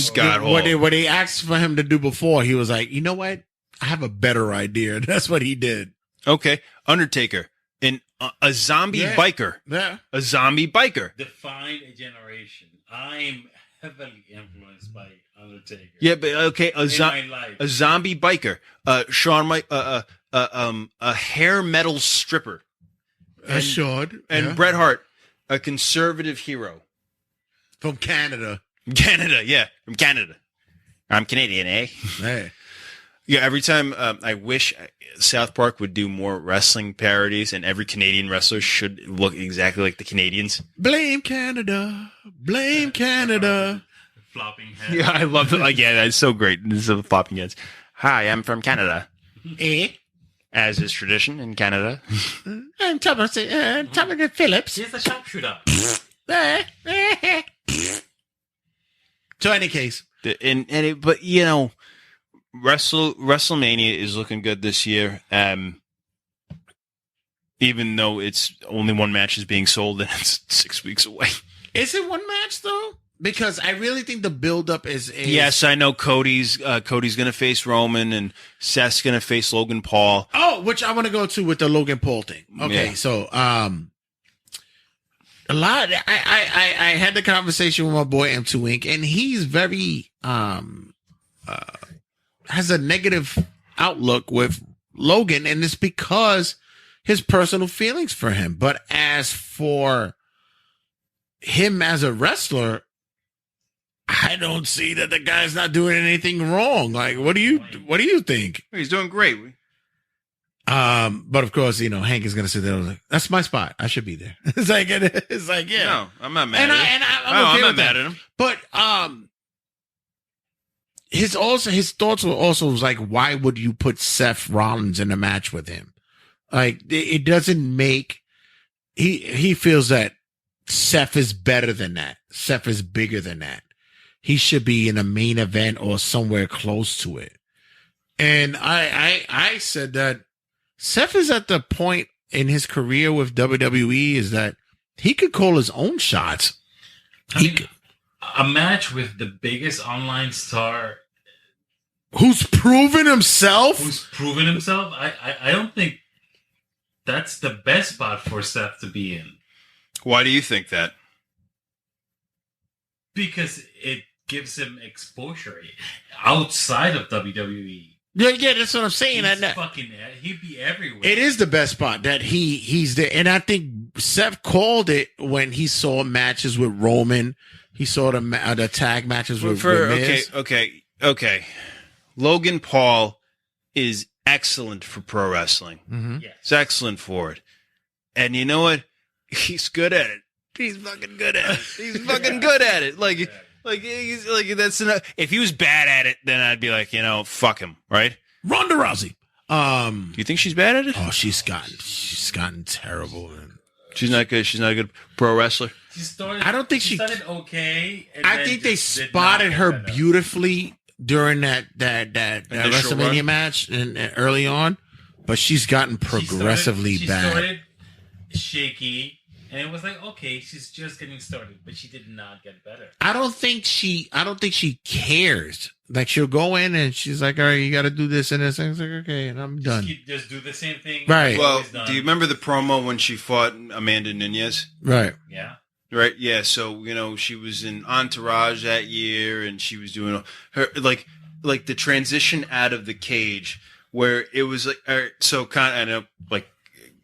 what they asked for him to do before, he was like, you know what? I have a better idea. That's what he did. Okay. Undertaker. And a zombie biker. Yeah. A zombie biker. Define a generation. I'm heavily influenced by Undertaker. Yeah, but okay. A zombie biker. A hair metal stripper. And Bret Hart, a conservative hero. From Canada. From Canada. I'm Canadian, eh? Hey. Yeah, every time I wish South Park would do more wrestling parodies, and every Canadian wrestler should look exactly like the Canadians. Blame Canada. Blame Canada. Flopping heads. Yeah, I love it. Like, yeah, that's so great. This is the flopping heads. Hi, I'm from Canada. As is tradition in Canada. I'm Thomas Phillips. Here's the sharpshooter. So, any case. But, you know, WrestleMania is looking good this year. Even though it's only one match is being sold and it's 6 weeks away. Is it one match though? Because I really think the build-up is yes, I know Cody's going to face Roman and Seth's going to face Logan Paul. Oh, which I want to go to with the Logan Paul thing. Okay, so a lot. I had the conversation with my boy M2 Inc. and he's very has a negative outlook with Logan, and it's because his personal feelings for him. But as for him as a wrestler, I don't see that the guy's not doing anything wrong. Like, what do you think? He's doing great. But of course, you know, Hank is gonna sit there and like, that's my spot. I should be there. It's like, yeah. No, I'm not mad at him. I'm not mad at him. But his thoughts were also like, why would you put Seth Rollins in a match with him? Like, it doesn't make. He feels that Seth is better than that. Seth is bigger than that. He should be in a main event or somewhere close to it. And I said that Seth is at the point in his career with WWE is that he could call his own shots. A match with the biggest online star who's proven himself. I don't think that's the best spot for Seth to be in. Why do you think that? Because it gives him exposure outside of WWE. Yeah, that's what I'm saying. He'd be everywhere. It is the best spot that he's there. And I think Seth called it when he saw matches with Roman. He saw the tag matches with Miz. Okay. Logan Paul is excellent for pro wrestling. Mm-hmm. Yes. He's excellent for it. And you know what? He's good at it. He's fucking good at it. He's fucking good at it. Like he's like that's enough. If he was bad at it, then I'd be like, fuck him, right? Ronda Rousey. Do you think she's bad at it? Oh, she's gotten terrible. Man. She's not good. She's not a good pro wrestler. I don't think she started okay. And I think they spotted her beautifully during that WrestleMania match and early on, but she's gotten progressively bad. She started shaky. And it was like, okay, she's just getting started, but she did not get better. I don't think she cares. Like, she'll go in and she's like, all right, you got to do this and this. And it's like, okay, and I'm done. Just do the same thing. Right. Well, do you remember the promo when she fought Amanda Nunes? Right. Yeah. Right. Yeah. So, she was in Entourage that year and she was doing her, like the transition out of the cage where it was like,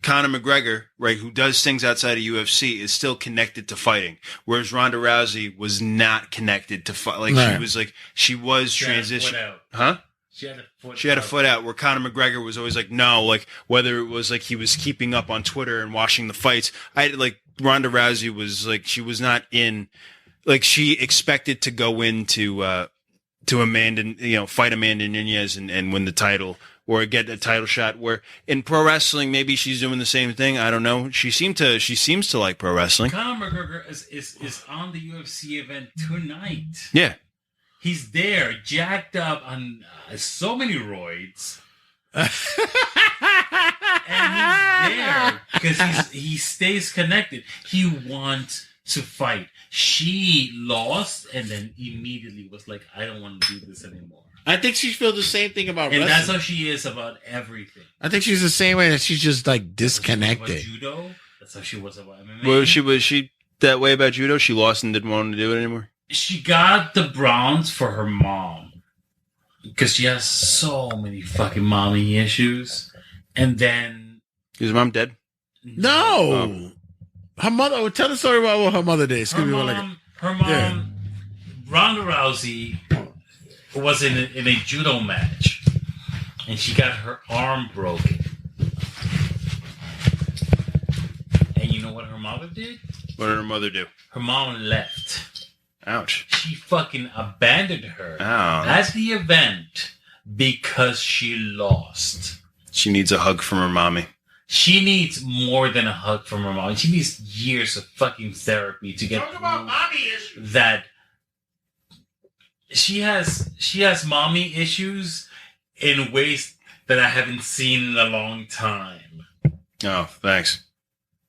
Conor McGregor, right, who does things outside of UFC, is still connected to fighting, whereas Ronda Rousey was not connected to fight. Like she was transitioning. Huh? She had a foot out. Where Conor McGregor was always like, no, like whether it was like he was keeping up on Twitter and watching the fights. Ronda Rousey was like she was not in. Like she expected to go into to Amanda, fight Amanda Nunes and win the title. Or get a title shot. Where in pro wrestling, maybe she's doing the same thing. I don't know. She seems to like pro wrestling. Conor McGregor is on the UFC event tonight. Yeah, he's there, jacked up on so many roids, and he's there because he stays connected. He wants to fight. She lost, and then immediately was like, "I don't want to do this anymore." I think she feels the same thing about wrestling. And that's how she is about everything. I think she's the same way that she's just like disconnected. About judo, that's how she was about MMA. Was she that way about judo? She lost and didn't want to do it anymore? She got the bronze for her mom. Because she has so many fucking mommy issues. And then... Is her mom dead? No! Her mother... Tell the story about what her mother did. Her mom, Ronda Rousey... was in a judo match, and she got her arm broken. And you know what her mother did? What did her mother do? Her mom left. Ouch. She fucking abandoned her at the event because she lost. She needs a hug from her mommy. She needs more than a hug from her mommy. She needs years of fucking therapy to get that. She has mommy issues in ways that I haven't seen in a long time. Oh, thanks.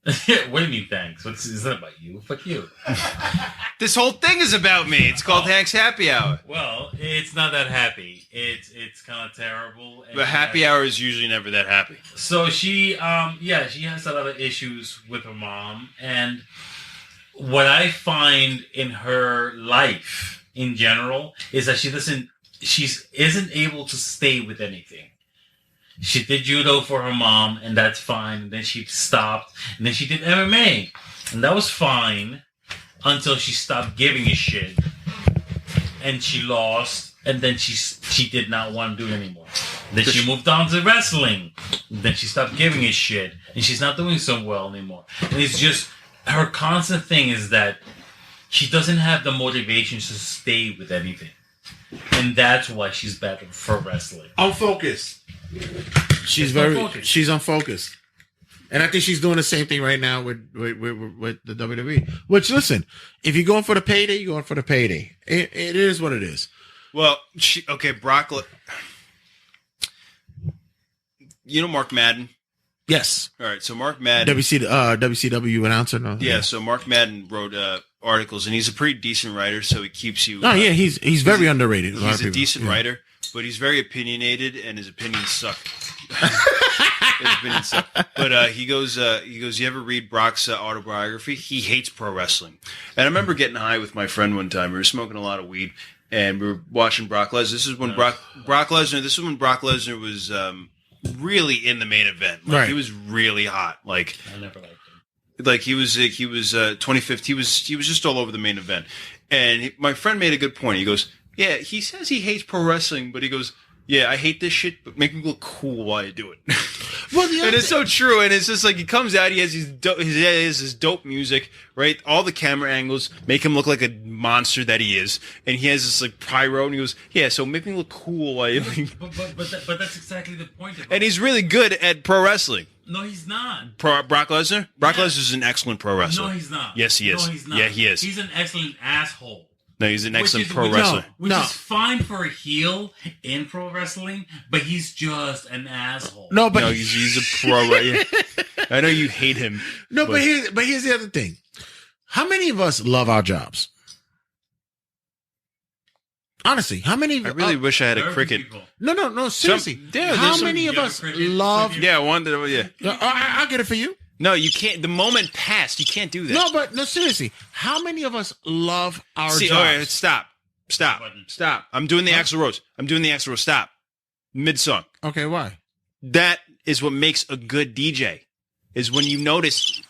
What do you mean, thanks? Is that about you? Fuck you. This whole thing is about me. It's called Hank's Happy Hour. Well, it's not that happy. It's kind of terrible. But happy hour is usually never that happy. So she has a lot of issues with her mom. And what I find in her life... in general, is that she isn't able to stay with anything. She did judo for her mom, and that's fine. And then she stopped, and then she did MMA, and that was fine until she stopped giving a shit, and she lost, and then she did not want to do it anymore. Then she moved on to wrestling, and then she stopped giving a shit, and she's not doing so well anymore. And it's just her constant thing is that she doesn't have the motivation to stay with anything. And that's why she's better for wrestling. Unfocused. She's unfocused. And I think she's doing the same thing right now with the WWE. Which, listen, if you're going for the payday, you're going for the payday. It is what it is. Well, Brock... You know Mark Madden? Yes. All right, so Mark Madden... WCW announcer? No. Yeah, so Mark Madden wrote articles, and he's a pretty decent writer, so he keeps you... Oh, yeah, he's very underrated. He's a decent writer, but he's very opinionated, and his opinions suck. opinions suck. But he goes, you ever read Brock's autobiography? He hates pro wrestling. And I remember getting high with my friend one time. We were smoking a lot of weed, and we were watching Brock Lesnar. This is when Brock Lesnar was really in the main event. Like, right. He was really hot. Like, I never liked him. Like he was 25th. He was just all over the main event. And my friend made a good point. He goes, yeah, he says he hates pro wrestling, but he goes, yeah, I hate this shit, but make me look cool while I do it. Well, and it's so true. And it's just like, he comes out, he has his dope music, right? All the camera angles make him look like a monster that he is. And he has this like pyro, and he goes, yeah, so make me look cool while you. But that's exactly the point. And he's really good at pro wrestling. No, he's not. Brock Lesnar? Brock Lesnar is an excellent pro wrestler. No, he's not. Yes, he is. No, he's not. Yeah, he is. He's an excellent asshole. No, he's an excellent pro wrestler. Which is fine for a heel in pro wrestling, but he's just an asshole. No, but he's a pro. Right? I know you hate him. No, but here's the other thing. How many of us love our jobs? Honestly, how many? I really wish I had a cricket. No. Seriously, how many of us love? Yeah, one. Yeah, I'll get it for you. No, you can't. The moment passed. You can't do that. No, seriously, how many of us love our jobs? All right, stop. I'm doing the Axl Rose. Stop. Mid song. Okay, why? That is what makes a good DJ. Is when you notice.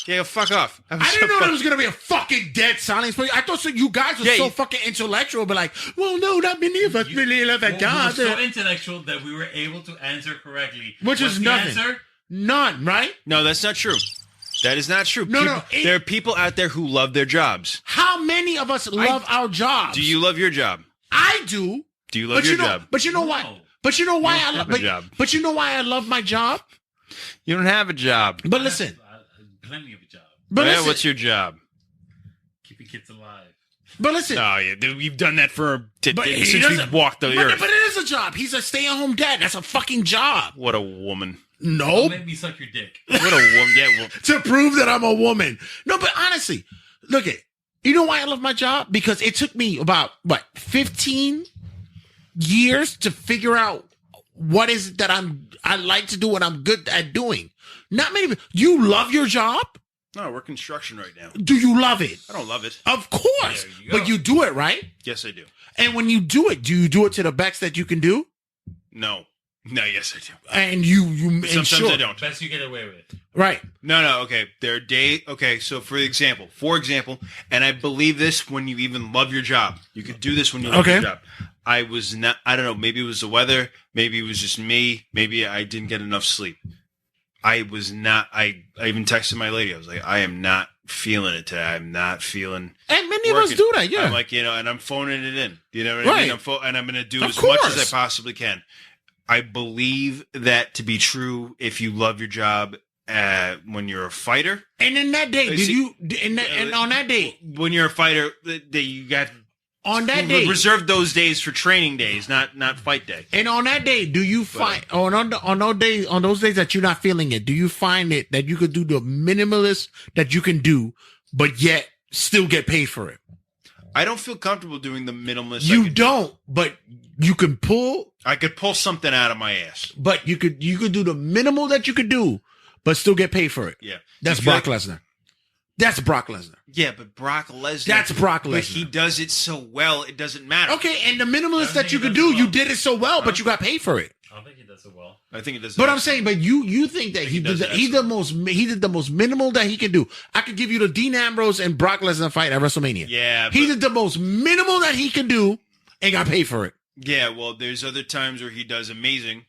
Yeah, fuck off. I didn't know there was going to be a fucking dead silence. I thought you guys were so fucking intellectual, but like, well, no, not many of us really love that guy. We were so intellectual that we were able to answer correctly. Which is nothing. Answer? None, right? No, that's not true. That is not true. No. There are people out there who love their jobs. How many of us love our jobs? Do you love your job? I do. Do you love your job? But you know why? But you know why I love my job? But you know why I love my job? You don't have a job. But listen. Plenty of a job. But listen, what's your job? Keeping kids alive. But listen. Oh, yeah. You've done that since we walked the earth. But it is a job. He's a stay-at-home dad. That's a fucking job. What a woman. No. Don't make me suck your dick. What a woman. Yeah, to prove that I'm a woman. No, but honestly, look at. You know why I love my job? Because it took me about, 15 years to figure out what is it that I like to do, what I'm good at doing. Not many people. You love your job? No, we're construction right now. Do you love it? I don't love it. Of course. But you do it, right? Yes, I do. And when you do you do it to the best that you can do? No, yes, I do. And you sometimes I don't. Best you get away with. Right. No, okay. There are days. Okay, so for example, and I believe this when you even love your job. You could do this when you love your job. I don't know, maybe it was the weather, maybe it was just me, maybe I didn't get enough sleep. I even texted my lady. I was like, I am not feeling it today. I'm not feeling. And many of us do that, yeah. I'm like, and I'm phoning it in. You know what I mean? And I'm going to do as much as I possibly can. I believe that to be true if you love your job when you're a fighter. And in that day, on that day, when you're a fighter, you got. On that day, reserve those days for training days, not fight day. And on that day, do you find on those days that you're not feeling it? Do you find it that you could do the minimalist that you can do, but yet still get paid for it? I don't feel comfortable doing the minimalist. You don't, but you can pull. I could pull something out of my ass. But you could do the minimal that you could do, but still get paid for it. Yeah, that's Brock Lesnar. That's Brock Lesnar. Yeah, but Brock Lesnar. That's Brock Lesnar. But he does it so well, it doesn't matter. Okay, and the minimalist that you could do, you did it so well, but you got paid for it. I don't think he does it well. I think it does. But I'm saying, but you think that he did the most minimal that he could do. I could give you the Dean Ambrose and Brock Lesnar fight at WrestleMania. Yeah, he did the most minimal that he could do and got paid for it. Yeah, well, there's other times where he does amazing.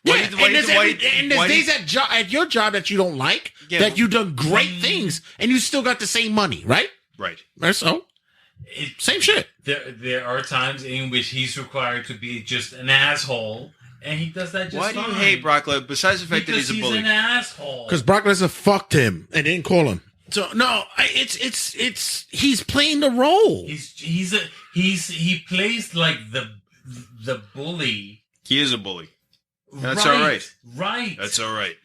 There's days at your job that you don't like, that you've done great things, and you still got the same money, right? Right. So, same shit. There are times in which he's required to be just an asshole, and he does that just fine. Why do you hate Brock Lesnar, besides the fact that he's a bully? Because he's an asshole. Because Brock Lesnar fucked him and didn't call him. So, no, it's he's playing the role. He plays like the bully. He is a bully. That's all right. Right. That's all right.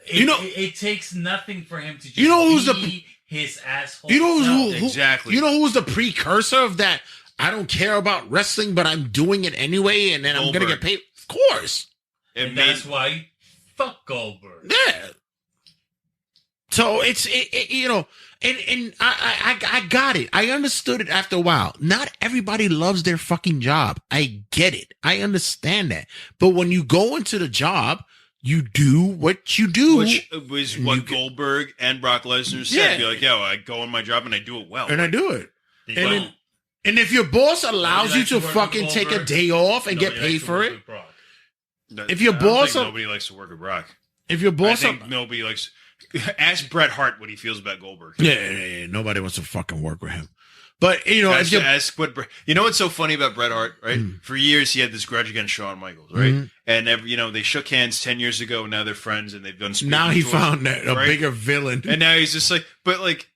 It takes nothing for him to just be his asshole. Exactly. You know who was the precursor of that? I don't care about wrestling, but I'm doing it anyway, and then I'm going to get paid. Of course. And that's why fuck Goldberg. Yeah. So it's you know, and I got it. I understood it after a while. Not everybody loves their fucking job. I get it. I understand that. But when you go into the job, you do what you do. Which was what Goldberg and Brock Lesnar said. Yeah. Be like, yo, I go on my job and I do it well. And I do it. They And don't. And if your boss allows Nobody you to likes to work fucking with take a Goldberg. day off and get Nobody paid likes to for work it, with Brock. if your I don't boss, think nobody likes to work with Brock. if your I boss, think nobody likes. Ask Bret Hart what he feels about Goldberg. yeah, nobody wants to fucking work with him. But you know, if you ask what you know what's so funny about Bret Hart, right? For years he had this grudge against Shawn Michaels, right? And they shook hands 10 years ago, and now they're friends, and they've done. now he tours, found a right? bigger villain, and now he's just like, but like,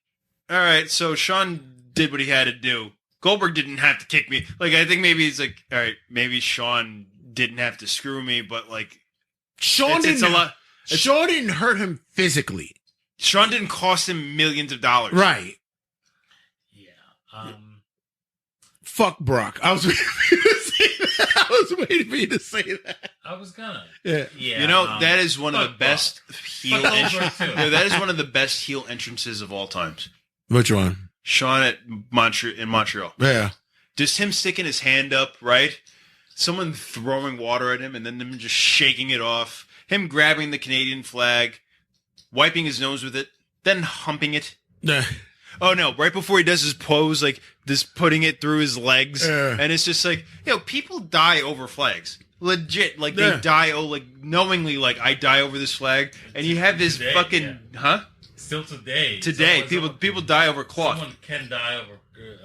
all right, so Shawn did what he had to do. Goldberg didn't have to kick me. Like, I think maybe he's like, all right, maybe Shawn didn't have to screw me, but like, Shawn it's a lot. Shawn didn't hurt him physically, Shawn didn't cost him millions of dollars, right? Yeah. Fuck Brock. I was waiting for you to say that. I was waiting for you to say that. I was gonna. Yeah. Yeah. You know, that is one of the fuck best heel Fuck entrances. Goldberg, too. No, that is one of the best heel entrances of all times. Which one? Shawn at in Montreal. Yeah. Just him sticking his hand up, right? Someone throwing water at him and then him just shaking it off. Him grabbing the Canadian flag, wiping his nose with it, then humping it. Yeah. Oh no, right before he does his pose, like just putting it through his legs. Yeah. And it's just like, people die over flags. Legit. Like Yeah. they die, knowingly, like I die over this flag. And you have this Today, fucking, huh? Still today. Today, Someone- people die over cloth. Someone can die over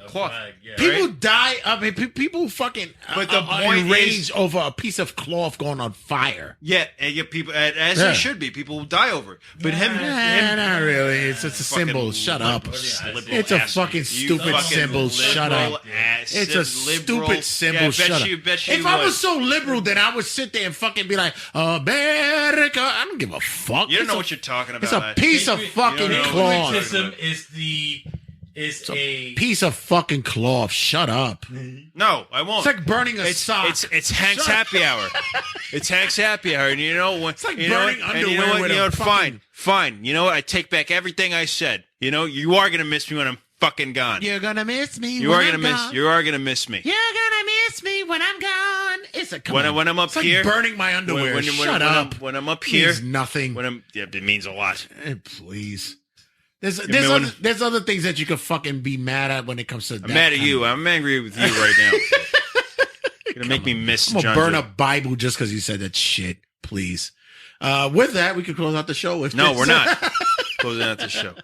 a Cloth. flag. Yeah. People die. I mean, people fucking But the are point enraged over a piece of cloth going on fire. Yeah, and people as Yeah. they should be. People will die over it. But him, Not really. It's a fucking symbol. Shut up. liberal It's a ass. fucking You stupid fucking symbol. Shut liberal up. ass. It's a Liberal. stupid symbol. Yeah, Shut up. bet you If I would. was so liberal, then I would sit there and fucking be like, America. I don't give a fuck. You don't It's know a- what you're talking about. It's a man. piece of fucking You don't know cloth. Patriotism is a Piece of fucking cloth. Shut up. No, I won't. It's like burning a sock. It's Hank's happy hour. It's Hank's happy hour, and you know what? It's like you know burning what? And you know underwear what? with You know a what? fucking- Fine. You know what? I take back everything I said. You know, you are gonna miss me when I'm fucking gone. You're gonna miss me. You are gonna miss. You are gonna miss me. You're gonna miss me when I'm gone. It's a When I'm up it's like here, burning my underwear. When Shut up. When I'm up here, Means nothing. it means a lot. Please. There's mean, there's other things that you could fucking be mad at when it comes to. I'm mad at you. I'm angry with you right now. You're gonna make me miss I'm gonna John. burn a Bible just because you said that shit. Please. With that, we could close out the show. With No, this. we're not closing out the show.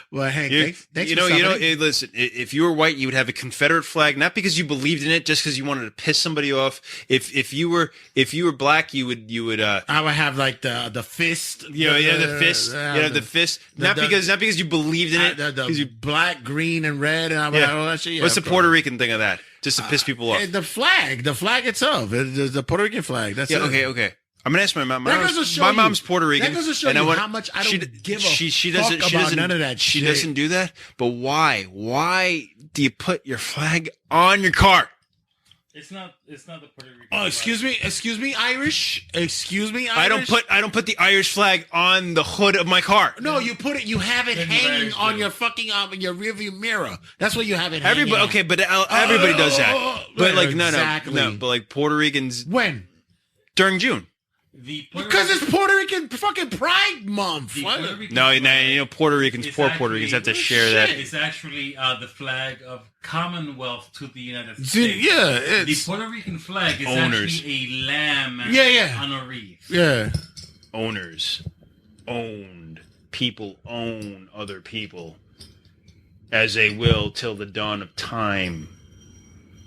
Well, Hank, thanks you for know, stopping in. hey, listen. If you were white, you would have a Confederate flag, not because you believed in it, just because you wanted to piss somebody off. If you were black, you would. I would have like the fist. The fist. The fist. Not because you believed in it. The black, green, and red, and I would have all that shit. Yeah, What's the of course. Puerto Rican thing of that? Just to piss people off. The flag itself, the Puerto Rican flag. That's it. Okay. I'm gonna ask my mom. That goes to show My you- mom's Puerto Rican. that goes to show you how much I don't give a fuck about none of that She shit. doesn't do that. But why? Why do you put your flag on your car? It's not the Puerto Rican. Oh, excuse me, Irish. Excuse me, Irish. I don't put the Irish flag on the hood of my car. No, you put it. You have it Then hanging Irish on do. your fucking in your rearview mirror. That's where you have it. hanging Everybody, on. okay, but everybody does that. But like, exactly. no. But like Puerto Ricans When? during June. Because it's Puerto Rican fucking Pride Month. No, Puerto Ricans, poor Puerto Ricans have to share that. It's actually the flag of Commonwealth to the United States. Yeah, The it's Puerto Rican flag is Owners. actually a lamb Yeah. on a wreath. yeah. Owners owned. People own other people as they will till the dawn of time.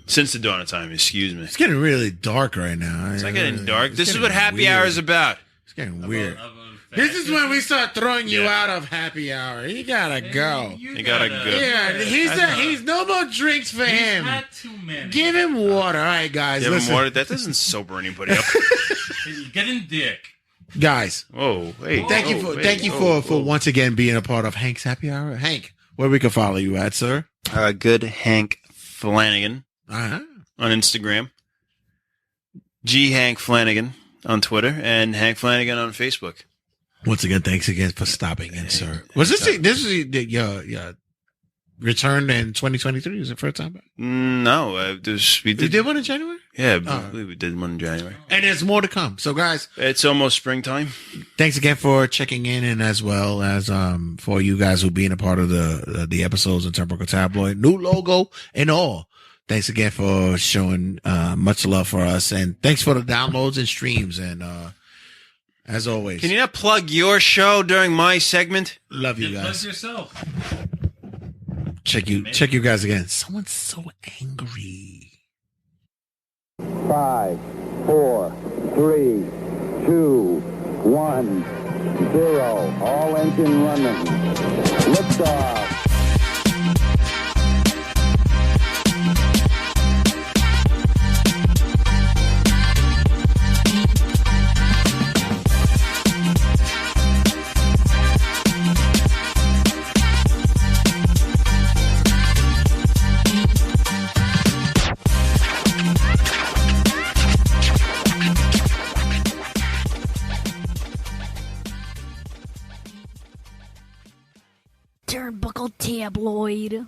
Since the dawn of time, excuse me. It's getting really dark right now. It's not getting dark. It's This is getting what happy weird. hour is about. It's getting weird. About This is when we start throwing you Yeah. out of happy hour. You gotta go. You gotta go. Yeah, he's no more drinks for He's him. had too many. Give him water. All right, guys. Give 'em Listen. water. That doesn't sober anybody up. Get in dick. Guys, Whoa, hey. thank you for once again being a part of Hank's Happy Hour. Hank, where we can follow you at, sir? Good Hank Flanagan Uh-huh. on Instagram. G Hank Flanagan on Twitter and Hank Flanagan on Facebook. Once again, thanks again for stopping in, sir. Was this your return in 2023? Is it first time back? No, we did one in January? Yeah, I believe we did one in January. And there's more to come. So, guys, it's almost springtime. Thanks again for checking in, and as well as for you guys who being a part of the episodes of Turnbuckle Tabloid, new logo and all. Thanks again for showing much love for us, and thanks for the downloads and streams. And as always, can you not plug your show during my segment? Love you guys. Plug yourself. Check you guys again. Someone's so angry. 5, 4, 3, 2, 1, 0. All engine running. Liftoff. Turnbuckle Tabloid.